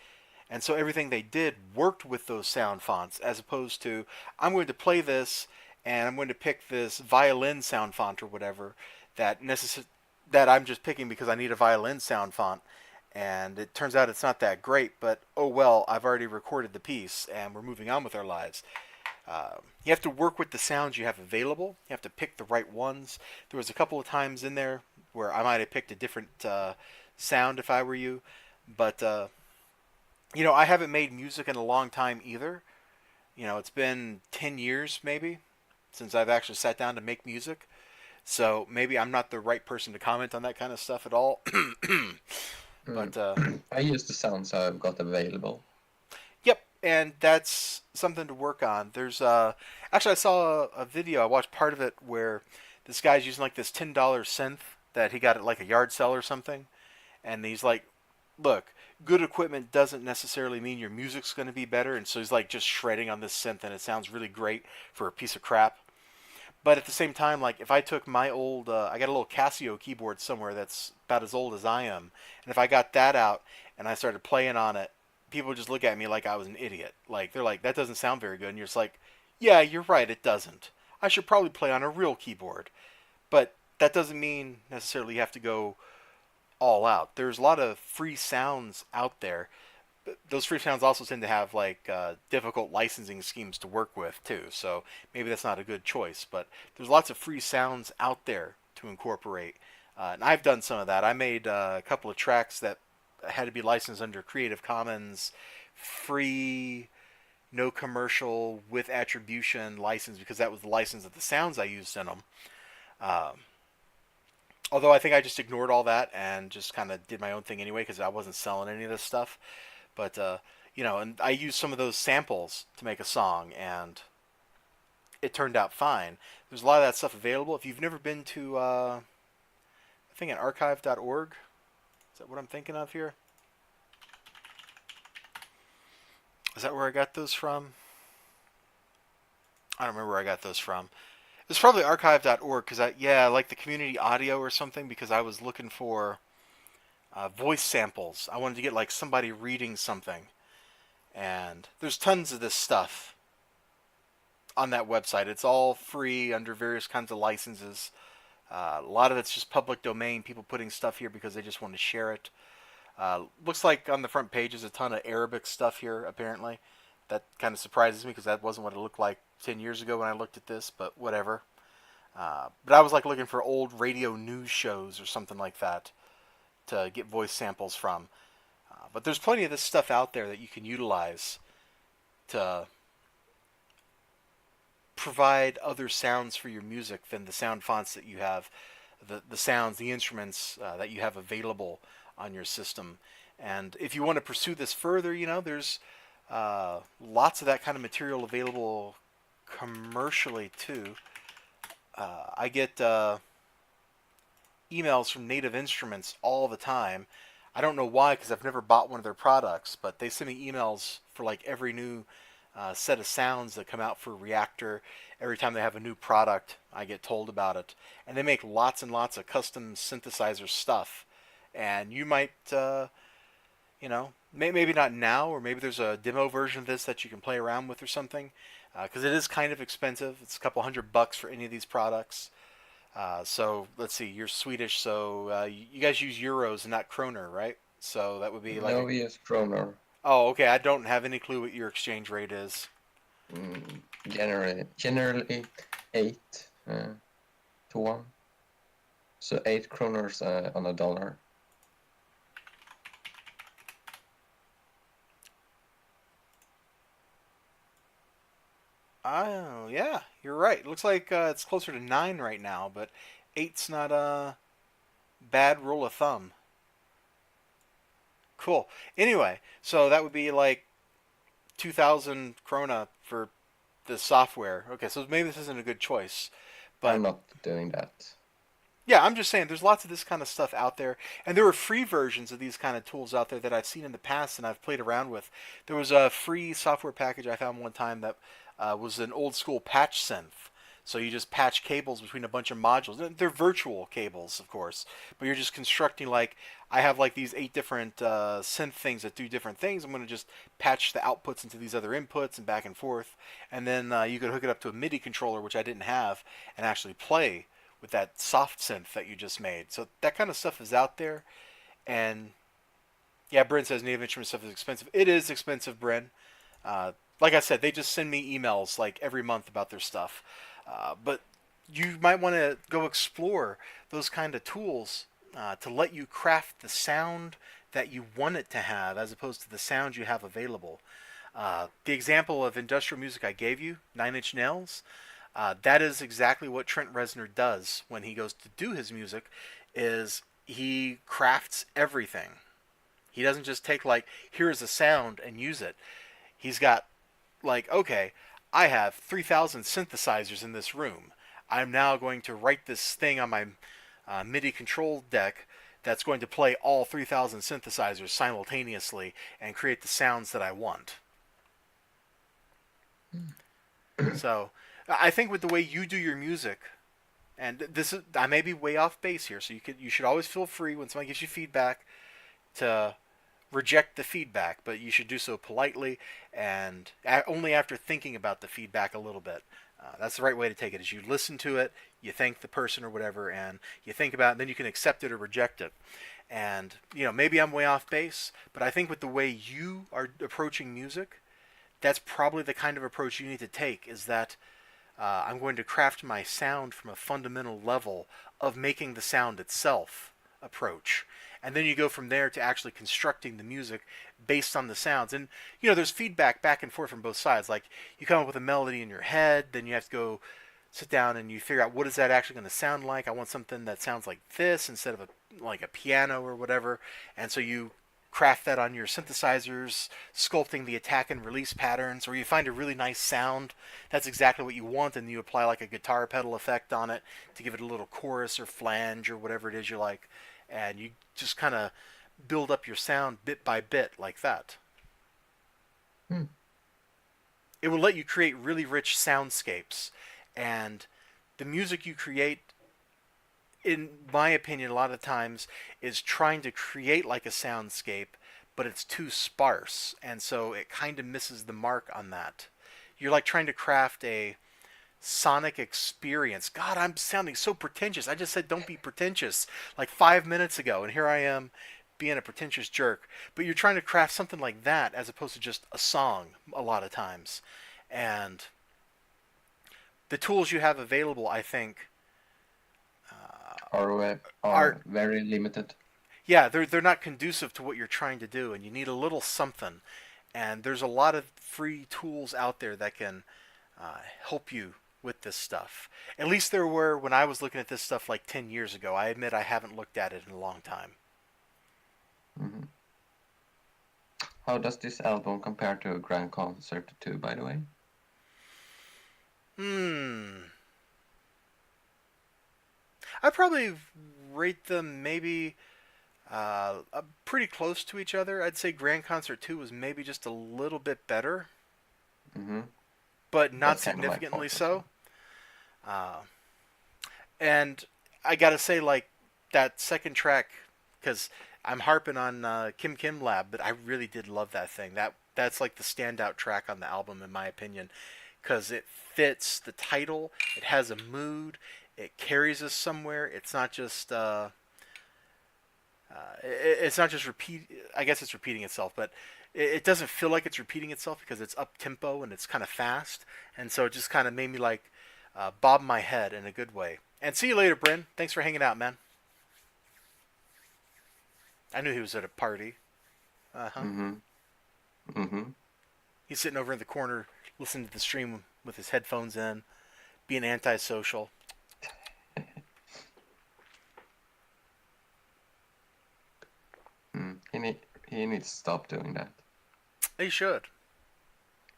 [SPEAKER 1] And so everything they did worked with those sound fonts, as opposed to, I'm going to play this and I'm going to pick this violin sound font or whatever that I'm just picking because I need a violin sound font. And it turns out it's not that great, but oh well, I've already recorded the piece and we're moving on with our lives. You have to work with the sounds you have available. You have to pick the right ones. There was a couple of times in there where I might have picked a different sound if I were you, but I haven't made music in a long time either. It's been 10 years maybe since I've actually sat down to make music. So maybe I'm not the right person to comment on that kind of stuff at all.
[SPEAKER 2] Mm.
[SPEAKER 1] But
[SPEAKER 2] I use the sounds I've got available.
[SPEAKER 1] yep, and that's something to work on. There's actually I saw a video. I watched part of it where this guy's using like this $10 synth that he got at like a yard sale or something, and he's like, "Look, good equipment doesn't necessarily mean your music's going to be better." And so he's like just shredding on this synth, and it sounds really great for a piece of crap. But at the same time, like if I took my old, I got a little Casio keyboard somewhere that's about as old as I am, and if I got that out and I started playing on it, people would just look at me like I was an idiot. Like they're like, that doesn't sound very good, and you're just like, yeah, you're right, it doesn't. I should probably play on a real keyboard. But that doesn't mean necessarily you have to go all out. There's a lot of free sounds out there. Those free sounds also tend to have like difficult licensing schemes to work with too. So maybe that's not a good choice. But there's lots of free sounds out there to incorporate, and I've done some of that. I made a couple of tracks that had to be licensed under Creative Commons free, no commercial with attribution license because that was the license of the sounds I used in them. Um, Although I think I just ignored all that and just kind of did my own thing anyway because I wasn't selling any of this stuff. But and I used some of those samples to make a song, and it turned out fine. There's a lot of that stuff available. If you've never been to, I think at archive.org, Is that what I'm thinking of here? Is that where I got those from? I don't remember where I got those from. It's probably archive.org because I like the community audio or something because I was looking for voice samples. I wanted to get like somebody reading something, and there's tons of this stuff on that website. It's all free under various kinds of licenses. A lot of it's just public domain. People putting stuff here because they just want to share it. Looks like on the front page is a ton of Arabic stuff here. Apparently, that kind of surprises me because that wasn't what it looked like 10 years ago when I looked at this. But whatever. But I was like looking for old radio news shows or something like that to get voice samples from. But there's plenty of this stuff out there that you can utilize to provide other sounds for your music than the sound fonts that you have, the sounds, the instruments that you have available on your system. And if you want to pursue this further, there's lots of that kind of material available commercially too. I get emails from Native Instruments all the time. I don't know why because I've never bought one of their products, but they send me emails for like every new set of sounds that come out for Reactor. Every time they have a new product, I get told about it. And they make lots and lots of custom synthesizer stuff. And you might, maybe not now, or maybe there's a demo version of this that you can play around with or something. Because it is kind of expensive. It's a couple $100 for any of these products. So let's see, you're Swedish, so you guys use euros and not kroner, right? So that would be like
[SPEAKER 2] No, we use kroner.
[SPEAKER 1] Oh, okay. I don't have any clue what your exchange rate is.
[SPEAKER 2] Generally 8 to 1. So 8 kroners on a dollar.
[SPEAKER 1] Oh, yeah, you're right. It looks like it's closer to 9 right now, but 8's not a bad rule of thumb. Cool. Anyway, so that would be like 2,000 krona for the software. Okay, so maybe this isn't a good choice, but
[SPEAKER 2] I'm not doing that.
[SPEAKER 1] yeah, I'm just saying there's lots of this kind of stuff out there, and there are free versions of these kind of tools out there that I've seen in the past and I've played around with. There was a free software package I found one time that was an old school patch synth. So you just patch cables between a bunch of modules. They're virtual cables, of course, but you're just constructing like I have like these 8 different synth things that do different things. I'm going to just patch the outputs into these other inputs and back and forth, and then you could hook it up to a MIDI controller, which I didn't have, and actually play with that soft synth that you just made. So that kind of stuff is out there. And yeah, Bryn says Native Instruments stuff is expensive. It is expensive, Bryn. Like I said, they just send me emails like every month about their stuff. But you might want to go explore those kind of tools to let you craft the sound that you want it to have as opposed to the sound you have available. The example of industrial music I gave you, Nine Inch Nails, that is exactly what Trent Reznor does when he goes to do his music, is he crafts everything. He doesn't just take like, here's a sound and use it. He's got like, okay, I have 3,000 synthesizers in this room. I'm now going to write this thing on my MIDI control deck that's going to play all 3,000 synthesizers simultaneously and create the sounds that I want. So I think with the way you do your music, and this is, I may be way off base here, so you should always feel free when somebody gives you feedback to reject the feedback, but you should do so politely and only after thinking about the feedback a little bit. That's the right way to take it. Is you listen to it, you thank the person or whatever, and you think about it, and then you can accept it or reject it. And maybe I'm way off base, but I think with the way you are approaching music, that's probably the kind of approach you need to take. Is that I'm going to craft my sound from a fundamental level of making the sound itself approach. And then you go from there to actually constructing the music based on the sounds. And, there's feedback back and forth from both sides. Like, you come up with a melody in your head, then you have to go sit down and you figure out what is that actually going to sound like. I want something that sounds like this instead of a piano or whatever. And so you craft that on your synthesizers, sculpting the attack and release patterns, or you find a really nice sound that's exactly what you want, and you apply like a guitar pedal effect on it to give it a little chorus or flange or whatever it is you like, and you just kind of build up your sound bit by bit like that.
[SPEAKER 2] Hmm.
[SPEAKER 1] It will let you create really rich soundscapes, and the music you create, in my opinion, a lot of times is trying to create like a soundscape, but it's too sparse, and so it kind of misses the mark on that. You're like trying to craft a sonic experience. God, I'm sounding so pretentious. I just said don't be pretentious like 5 minutes ago, and here I am being a pretentious jerk. But you're trying to craft something like that as opposed to just a song a lot of times. And the tools you have available, I think,
[SPEAKER 2] Are
[SPEAKER 1] are
[SPEAKER 2] very limited.
[SPEAKER 1] yeah, they're not conducive to what you're trying to do, and you need a little something. And there's a lot of free tools out there that can help you with this stuff. At least there were when I was looking at this stuff like 10 years ago. I admit I haven't looked at it in a long time.
[SPEAKER 2] Hmm. How does this album compare to Grand Concert 2, by the way?
[SPEAKER 1] Hmm. I'd probably rate them maybe pretty close to each other. I'd say Grand Concert 2 was maybe just a little bit better,
[SPEAKER 2] Hmm.
[SPEAKER 1] but not
[SPEAKER 2] That's kind of my
[SPEAKER 1] significantly
[SPEAKER 2] thought as
[SPEAKER 1] so.
[SPEAKER 2] well.
[SPEAKER 1] Uh, and I gotta say, like, that second track, because I'm harping on Kim Kim Lab, but I really did love that thing. That's like the standout track on the album, in my opinion, because it fits the title. It has a mood. It carries us somewhere. It's not just repeat. I guess it's repeating itself, but it doesn't feel like it's repeating itself because it's up tempo and it's kind of fast, and so it just kind of made me like bob my head in a good way. And see you later, Bryn. Thanks for hanging out, man. I knew he was at a party. Uh huh.
[SPEAKER 2] Hmm. Hmm.
[SPEAKER 1] He's sitting over in the corner listening to the stream with his headphones in, being antisocial.
[SPEAKER 2] Mm. He needs to stop doing that.
[SPEAKER 1] He should.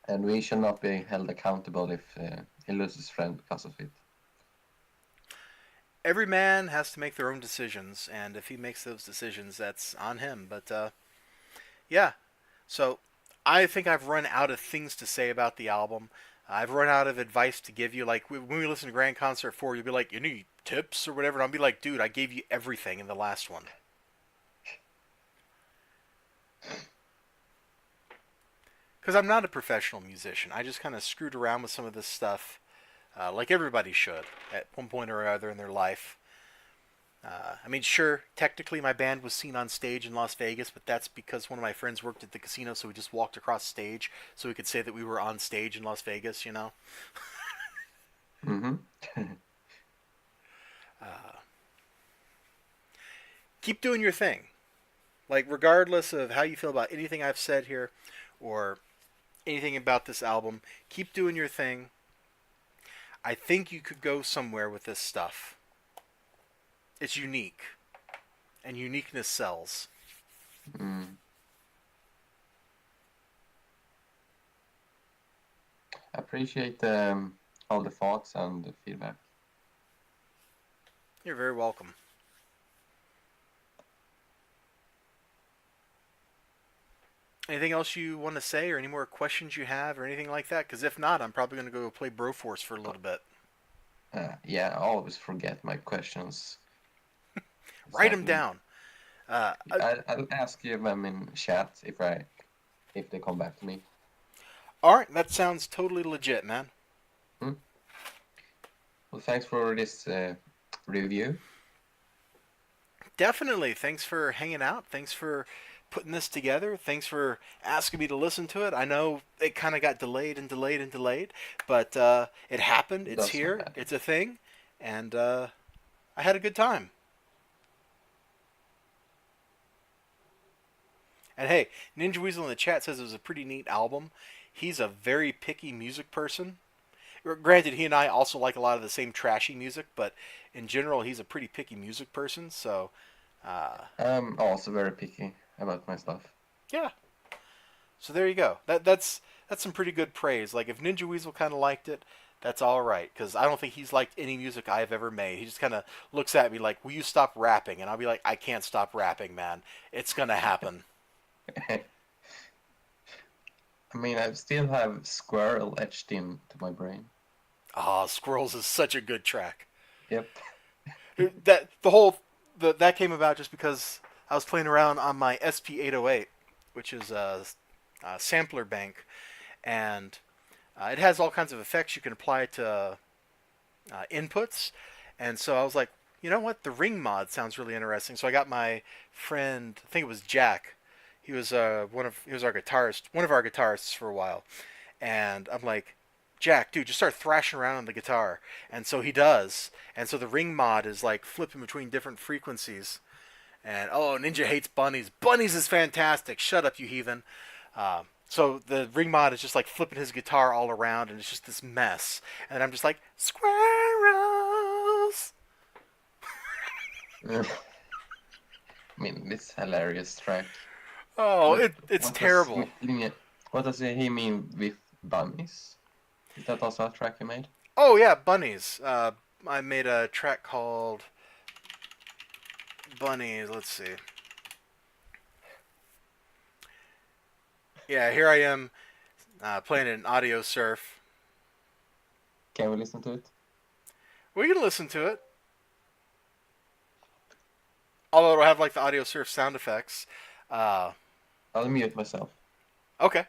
[SPEAKER 2] And we should not be held accountable if he loses friend because of it.
[SPEAKER 1] Every man has to make their own decisions, and if he makes those decisions, that's on him. But yeah, so I think I've run out of things to say about the album. I've run out of advice to give you. Like when we listen to Grand Concert 4, you'll be like, "You need tips or whatever," and I'll be like, "Dude, I gave you everything in the last one." Because I'm not a professional musician. I just kind of screwed around with some of this stuff, like everybody should at one point or other in their life. I mean, sure, technically my band was seen on stage in Las Vegas, but that's because one of my friends worked at the casino, so we just walked across stage so we could say that we were on stage in Las Vegas, you know?
[SPEAKER 2] Hmm.
[SPEAKER 1] Uh, keep doing your thing. Like, regardless of how you feel about anything I've said here or anything about this album, keep doing your thing. I think you could go somewhere with this stuff. It's unique, and uniqueness sells.
[SPEAKER 2] Mm. Appreciate all the thoughts and the feedback.
[SPEAKER 1] You're very welcome. Anything else you want to say, or any more questions you have, or anything like that? Because if not, I'm probably going to go play Broforce for a little bit.
[SPEAKER 2] Yeah, I always forget my questions.
[SPEAKER 1] Write them
[SPEAKER 2] Sadly.
[SPEAKER 1] down. Uh, uh,
[SPEAKER 2] I'll ask you them in chat if they come back to me.
[SPEAKER 1] all right, that sounds totally legit, man.
[SPEAKER 2] Hmm? Well, thanks for this review.
[SPEAKER 1] Definitely. Thanks for hanging out. Thanks for putting this together. Thanks for asking me to listen to it. I know it kind of got delayed and delayed and delayed, but it happened. It's
[SPEAKER 2] Does not
[SPEAKER 1] here.
[SPEAKER 2] happen.
[SPEAKER 1] It's a thing, and I had a good time. And hey, Ninja Weasel in the chat says it was a pretty neat album. He's a very picky music person. Granted, he and I also like a lot of the same trashy music, but in general, he's a pretty picky music person. So,
[SPEAKER 2] I'm also very picky about my stuff.
[SPEAKER 1] yeah. So there you go. That's some pretty good praise. Like if Ninja Weasel kind of liked it, That's all right, because I don't think he's liked any music I've ever made. He just kind of looks at me like, "Will you stop rapping?" And I'll be like, "I can't stop rapping, man. It's gonna happen."
[SPEAKER 2] I mean, I still have Squirrel etched into my brain.
[SPEAKER 1] Ah, Squirrels is such a good track.
[SPEAKER 2] Yep.
[SPEAKER 1] That came about just because I was playing around on my SP808, which is a sampler bank, and it has all kinds of effects you can apply to inputs. And so I was like, you know what? The ring mod sounds really interesting. So I got my friend, I think it was Jack. He was he was our guitarist, one of our guitarists for a while. And I'm like, Jack, dude, just start thrashing around on the guitar. And so he does. And so the ring mod is like flipping between different frequencies. And oh, Ninja hates bunnies. Bunnies is fantastic. Shut up, you heathen. So the ring mod is just like flipping his guitar all around, and it's just this mess. And I'm just like, squirrels.
[SPEAKER 2] I mean, this hilarious track.
[SPEAKER 1] Oh,
[SPEAKER 2] What,
[SPEAKER 1] it's
[SPEAKER 2] what
[SPEAKER 1] terrible.
[SPEAKER 2] What does he mean with bunnies? Is that also a track you made?
[SPEAKER 1] Oh yeah, bunnies. I made a track called Bunnies. Let's see. Yeah, here I am playing an audio surf.
[SPEAKER 2] Can we listen to it?
[SPEAKER 1] We can listen to it. Although it'll have like the audio surf sound effects. Uh,
[SPEAKER 2] I'll mute myself.
[SPEAKER 1] okay.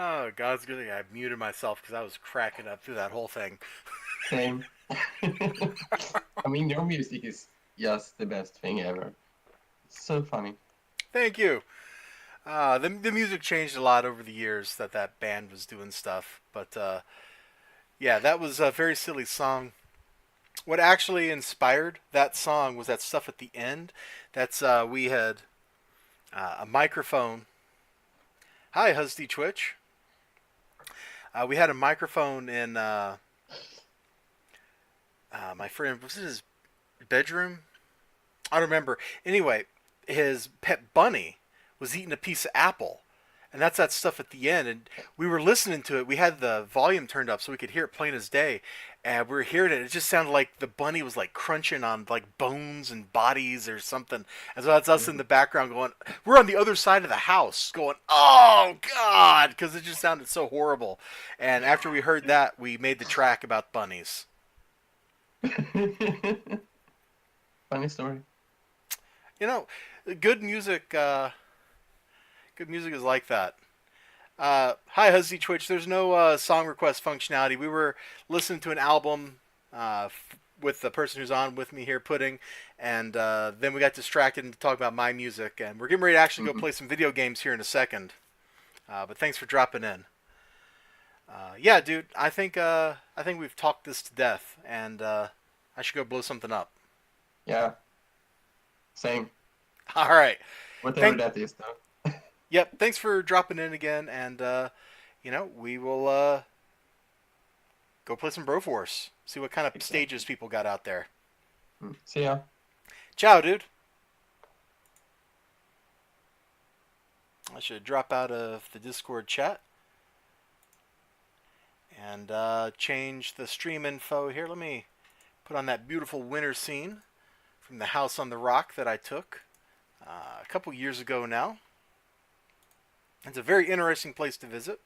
[SPEAKER 1] Oh, God's good thing I muted myself because I was cracking up through that whole thing.
[SPEAKER 2] Same. I mean, your music is just the best thing ever. It's so funny.
[SPEAKER 1] Thank you. The music changed a lot over the years that band was doing stuff, but yeah, that was a very silly song. What actually inspired that song was that stuff at the end. That's we had a microphone. Hi, Husdy Twitch. We had a microphone in my friend, was it his bedroom? I don't remember. Anyway, his pet bunny was eating a piece of apple. And that's that stuff at the end. And we were listening to it. We had the volume turned up so we could hear it plain as day. And we were hearing it. It just sounded like the bunny was like crunching on like bones and bodies or something. And so that's us in the background going, we're on the other side of the house going, oh God, because it just sounded so horrible. And after we heard that, we made the track about bunnies.
[SPEAKER 2] Funny story.
[SPEAKER 1] You know, good music. Good music is like that. Hi, Huzzy Twitch. There's no song request functionality. We were listening to an album with the person who's on with me here, Pudding, and then we got distracted and talk about my music. And we're getting ready to actually go play some video games here in a second. But thanks for dropping in. Yeah, dude. I think we've talked this to death, and I should go blow something up.
[SPEAKER 2] Yeah. Same.
[SPEAKER 1] All right.
[SPEAKER 2] Whatever that is, though.
[SPEAKER 1] Yep. Thanks for dropping in again, and we will go play some Broforce. See what kind of stages people got out there.
[SPEAKER 2] See ya.
[SPEAKER 1] Ciao, dude. I should drop out of the Discord chat and change the stream info here. Let me put on that beautiful winter scene from the house on the rock that I took a couple years ago now. It's a very interesting place to visit.